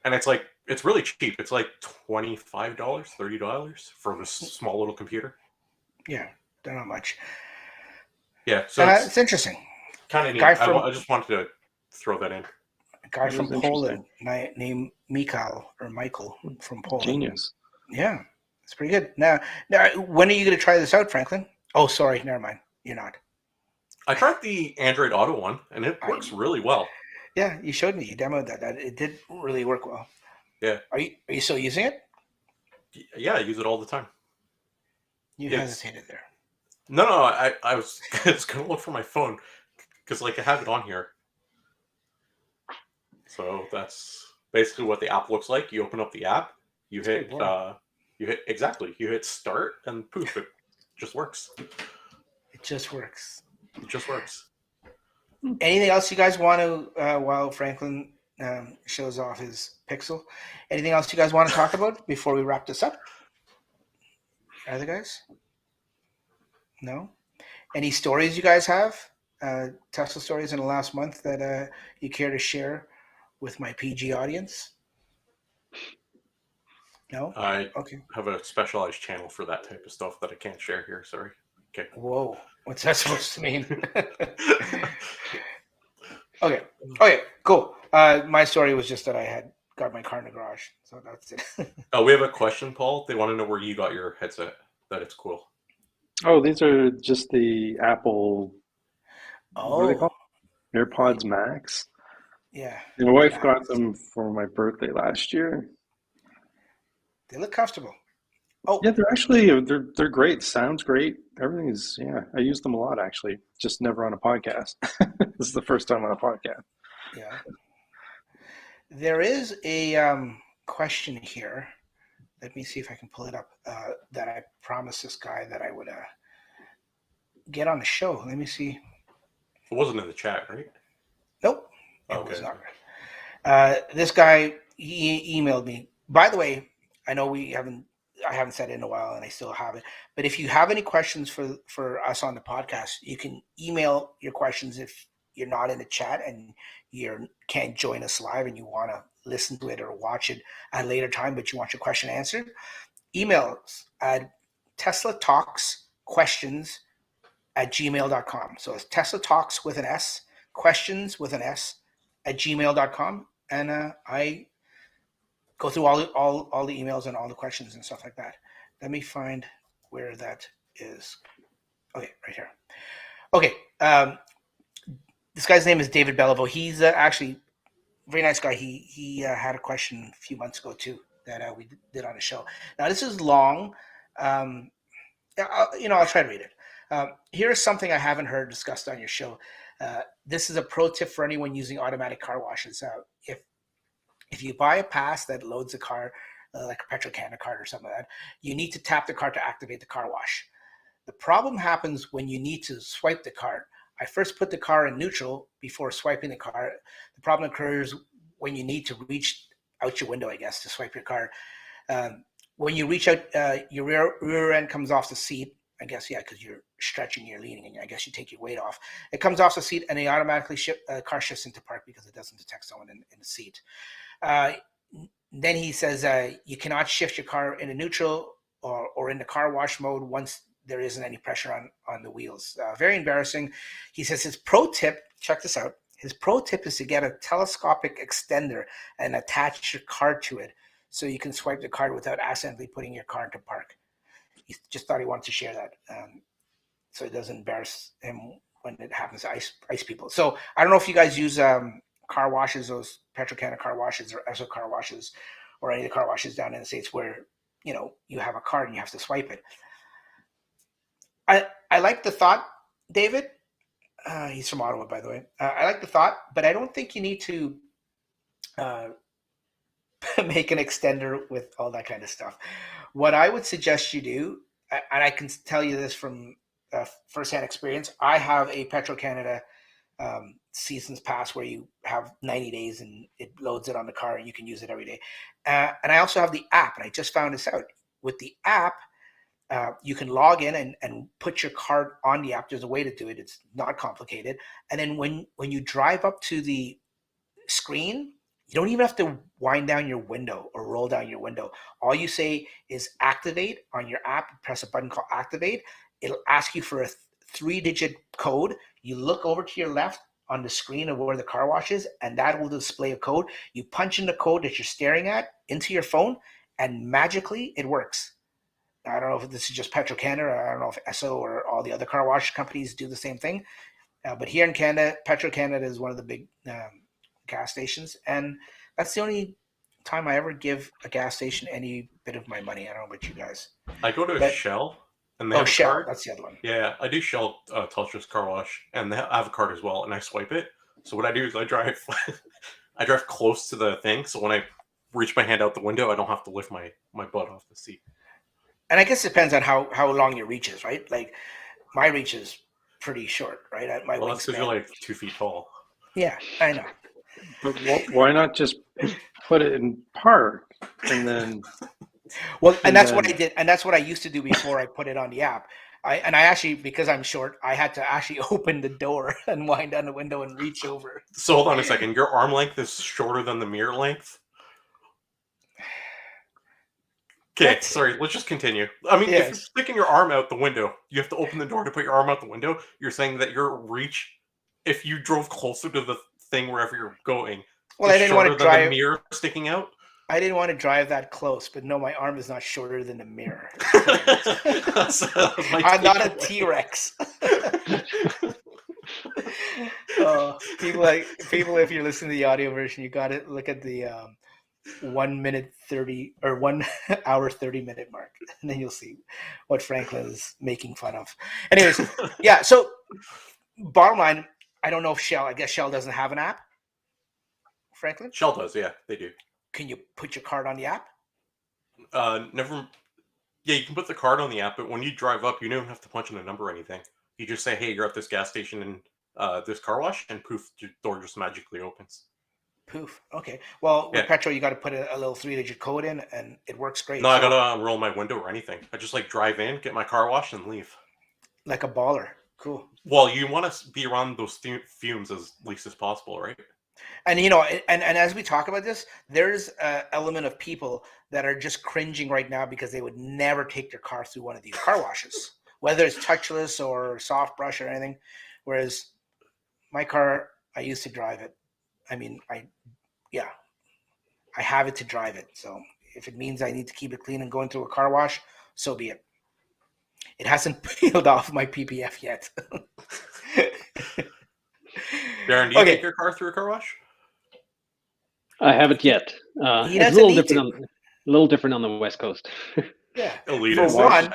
And it's really cheap. It's like $25, $30 for this small little computer. Yeah, they're not much. Yeah, so it's interesting. Kind of neat. I just wanted to throw that in. A guy from Poland named Michael from Poland. Genius. Yeah, it's pretty good. Now, when are you going to try this out, Franklin? Oh, sorry, never mind. You're not. I tried the Android Auto one, and it works really well. Yeah, you showed me. You demoed that. It did really work well. Yeah. Are you still using it? Yeah, I use it all the time. You hesitated there. No, I was just going to look for my phone because I have it on here. So that's basically what the app looks like. You open up the app, you hit start, and poof, it just works. It just works. It just works. Anything else you guys want to, while Franklin shows off his Pixel, anything else you guys want to talk about before we wrap this up? Other guys? No? Any stories you guys have? Tesla stories in the last month that you care to share with my PG audience? No? I have a specialized channel for that type of stuff that I can't share here. Sorry. Okay. Whoa, what's that supposed to mean? Okay, cool. My story was just that I had got my car in the garage, so that's it. We have a question, Paul. They want to know where you got your headset. That it's cool. Oh, these are just the Apple, what are they Oh, called? AirPods Max. yeah. My wife Max. got them for my birthday last year. They look comfortable. Oh, Yeah, they're actually they're great. Sounds great. Everything is, yeah. I use them a lot actually. Just never on a podcast. This is the first time on a podcast. yeah. There is a question here. Let me see if I can pull it up. That I promised this guy that I would get on the show. Let me see. It wasn't in the chat, right? Nope, it Okay. was not. This guy he emailed me. By the way, I know I haven't said it in a while, and I still have it. But if you have any questions for us on the podcast, you can email your questions if you're not in the chat and you can't join us live and you want to listen to it or watch it at a later time, but you want your question answered. Email us at Tesla Talks Questions at gmail.com. So it's Tesla Talks with an S, questions with an S at gmail.com. And I go through all the emails and all the questions and stuff like that. Let me find where that is. Okay, right here. Okay. This guy's name is David Belleville. He's actually a very nice guy. He had a question a few months ago too that we did on the show. Now this is long. I'll try to read it. Here's something I haven't heard discussed on your show. This is a pro tip for anyone using automatic car washes. If you buy a pass that loads a car, like a Petrocana card or something like that, you need to tap the card to activate the car wash. The problem happens when you need to swipe the card. I first put the car in neutral before swiping the card. The problem occurs when you need to reach out your window, I guess, to swipe your card. When you reach out, your rear end comes off the seat. I guess, yeah, because you're stretching, you're leaning, and I guess you take your weight off. It comes off the seat, and they automatically car shifts into park because it doesn't detect someone in the seat. Then he says you cannot shift your car into neutral or into car wash mode once there isn't any pressure on the wheels. Very embarrassing. He says his pro tip, check this out, his pro tip is to get a telescopic extender and attach your card to it so you can swipe the card without accidentally putting your car into park. He just thought he wanted to share that so it doesn't embarrass him when it happens to ice people. So I don't know if you guys use car washes, those Petrocana car washes or Esso car washes, or any of the car washes down in the States where you have a card and you have to swipe it. I like the thought, David. He's from Ottawa, by the way. I like the thought, but I don't think you need to make an extender with all that kind of stuff. What I would suggest you do, and I can tell you this from firsthand experience, I have a Petro-Canada seasons pass where you have 90 days and it loads it on the car and you can use it every day. And I also have the app, and I just found this out. With the app, you can log in and put your card on the app. There's a way to do it. It's not complicated. And then when you drive up to the screen, you don't even have to wind down your window or roll down your window. All you say is activate on your app, press a button called activate. It'll ask you for a 3-digit code. You look over to your left on the screen of where the car wash is, and that will display a code. You punch in the code that you're staring at into your phone, and magically it works. I don't know if this is just Petro-Canada, or I don't know if Esso or all the other car wash companies do the same thing. But here in Canada, Petro-Canada is one of the big gas stations, and that's the only time I ever give a gas station any bit of my money. I don't know about you guys. I go to Shell, and they have a Shell, card. that's the other one. Yeah, I do Shell Telstra's car wash, and they have a card as well, and I swipe it. So what I do is I drive, I drive close to the thing, so when I reach my hand out the window, I don't have to lift my butt off the seat. And I guess it depends on how long your reach is, right? Like my reach is pretty short, right? At my well, that's because you're like 2 feet tall. Yeah, I know. But why not just put it in park and then? Well, and that's what I did, and that's what I used to do before I put it on the app. I actually, because I'm short, I had to actually open the door and wind down the window and reach over. So hold on a second. Your arm length is shorter than the mirror length? Okay, sorry, let's just continue. I mean, if you're sticking your arm out the window, you have to open the door to put your arm out the window. You're saying that your reach, if you drove closer to the thing wherever you're going, well, is I didn't want to shorter than drive. the mirror sticking out? I didn't want to drive that close, but no, my arm is not shorter than the mirror. I'm not a T-Rex. People, if you're listening to the audio version, you got to look at the 1 minute 30 or 1 hour 30-minute mark, and then you'll see what Franklin is making fun of. Anyways, yeah. So, bottom line, I don't know if Shell. I guess Shell doesn't have an app. Franklin? Shell does, yeah, they do. Can you put your card on the app? Never. Yeah, you can put the card on the app, but when you drive up, you don't have to punch in a number or anything. You just say, "Hey, you're at this gas station and this car wash," and poof, your door just magically opens. Poof. Okay. Well, with Petro, you got to put a little 3-digit code in, and it works great. No, I gotta roll my window or anything. I just drive in, get my car washed, and leave. Like a baller. Cool. Well, you want to be around those fumes as least as possible, right? And and as we talk about this, there's an element of people that are just cringing right now because they would never take their car through one of these car washes, whether it's touchless or soft brush or anything. Whereas my car, I used to drive it. I mean, I have it to drive it. So if it means I need to keep it clean and go into a car wash, so be it. It hasn't peeled off my PPF yet. Darren, do you take your car through a car wash? I haven't yet. It's a little different on the West Coast. Yeah. For Elitist. one,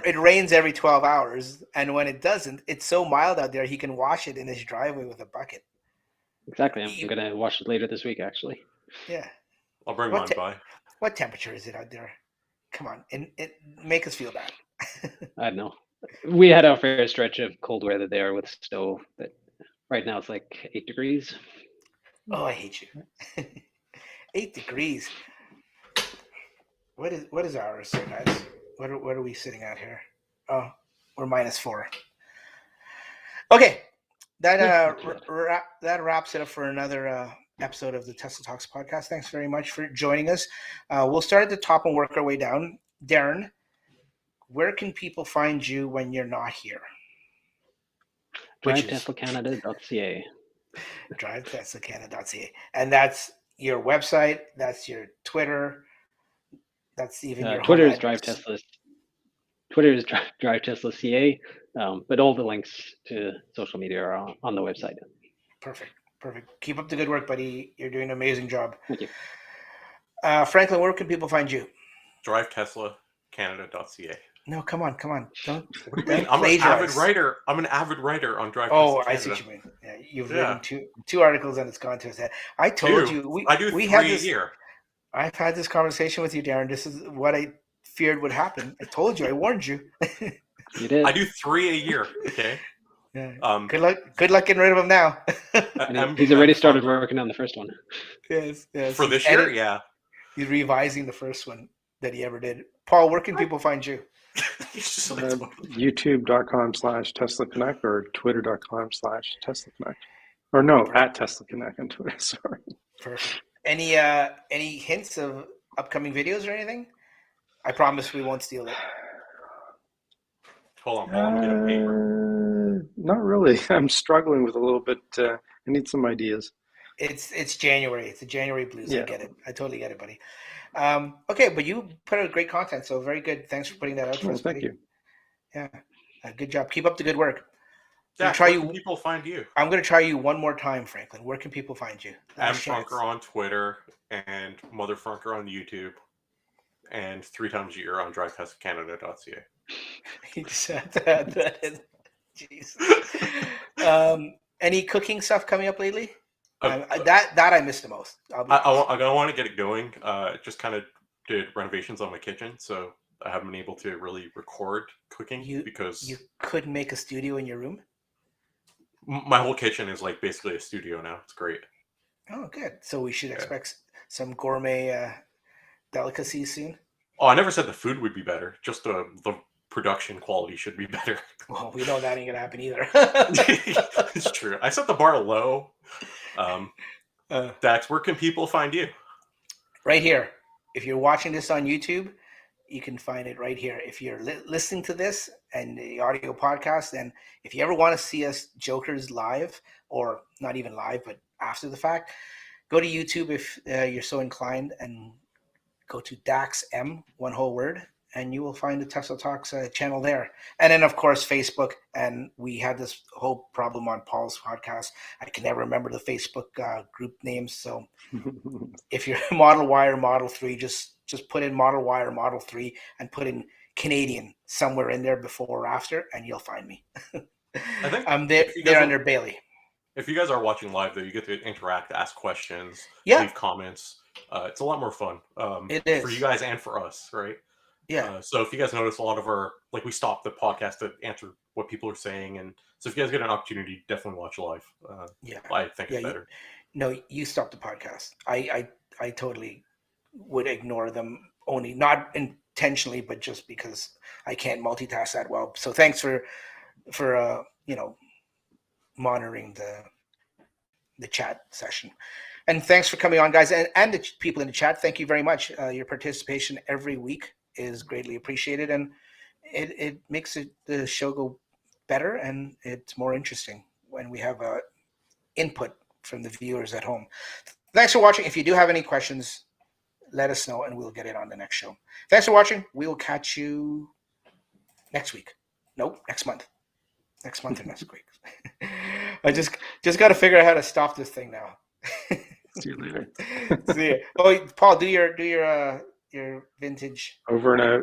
it rains every 12 hours, and when it doesn't, it's so mild out there, he can wash it in his driveway with a bucket. Exactly. I'm going to wash it later this week, actually. Yeah. I'll bring mine by. What temperature is it out there? Come on, and make us feel bad. I don't know. We had our fair stretch of cold weather there with snow, but right now it's like 8 degrees. Oh, I hate you. 8 degrees. What is ours, so guys? What are we sitting at here? Oh, we're -4. Okay, that wraps it up for another episode of the Tesla Talks podcast. Thanks very much for joining us. We'll start at the top and work our way down. Darren, where can people find you when you're not here? DriveTeslaCanada.ca. DriveTeslaCanada.ca. And that's your website, that's your Twitter, that's even your Twitter is Drive Tesla. Twitter is Drive Tesla CA, but all the links to social media are on the website. Perfect. Keep up the good work, buddy. You're doing an amazing job. Thank you. Franklin, where can people find you? DriveTeslaCanada.ca. No, come on. Don't I'm an avid writer. I'm an avid writer on Drive Tesla Canada. I see what you mean. Yeah, you've written two articles and it's gone to his head. I told you I do 3 a year. I've had this conversation with you, Darren. This is what I feared would happen. I told you. I warned you. You did. I do 3 a year. Okay. Yeah. Good luck getting rid of them now. He's already started working on the first one. Yes. For this year, yeah. He's revising the first one that he ever did. Paul, where can people find you? YouTube.com/Tesla Connect or Twitter.com/Tesla Connect. Or no, at Tesla Connect on Twitter. Sorry. Perfect. Any hints of upcoming videos or anything? I promise we won't steal it. Hold on, I'm gonna get a paper. Not really. I'm struggling with a little bit. I need some ideas. It's January. It's the January blues. Yeah. I get it. I totally get it, buddy. Okay, but you put out great content, so very good. Thanks for putting that out for us, buddy. Thank you. Yeah, good job. Keep up the good work. Where can people find you? I'm going to try you one more time, Franklin. Where can people find you? Frunker on Twitter and Mother Frunker on YouTube, and 3 times a year on DriveTeslaCanada.ca. He just had to add that in. Jeez. Any cooking stuff coming up lately? That I missed the most. I want to get it going. Just kind of did renovations on my kitchen, so I haven't been able to really record cooking because you couldn't make a studio in your room. My whole kitchen is basically a studio now. It's great. Oh, good. So we should expect some gourmet delicacies soon. Oh, I never said the food would be better. Just the production quality should be better. Well, we know that ain't gonna happen either. It's true. I set the bar low. Dax, where can people find you? Right here. If you're watching this on YouTube, you can find it right here. If you're listening to this and the audio podcast, then if you ever want to see us jokers live, or not even live, but after the fact, go to YouTube if you're so inclined, and go to DaxM, one whole word, and you will find the Tesla Talks channel there. And then, of course, Facebook. And we had this whole problem on Paul's podcast. I can never remember the Facebook group names. So if you're Model Y or Model 3, just put in Model Y or Model 3 and put in Canadian somewhere in there before or after, and you'll find me. I think they're under Bailey. If you guys are watching live, though, you get to interact, ask questions, Yeah. leave comments. It's a lot more fun it is for you guys and for us, right? Yeah. So if you guys notice, a lot of our, like, we stopped the podcast to answer what people are saying, and so if you guys get an opportunity, definitely watch live. I think it's better. You stop the podcast. I totally would ignore them, only not intentionally, but just because I can't multitask that well. So thanks for monitoring the chat session. And thanks for coming on, guys, and the people in the chat. Thank you very much. Your participation every week is greatly appreciated, and it makes the show go better, and it's more interesting when we have input from the viewers at home. Thanks for watching. If you do have any questions, let us know, and we'll get it on the next show. Thanks for watching. We will catch you next week. Nope, next month. Next month or next week. I just got to figure out how to stop this thing now. See you later. See you. Oh, Paul, do your vintage Over and out.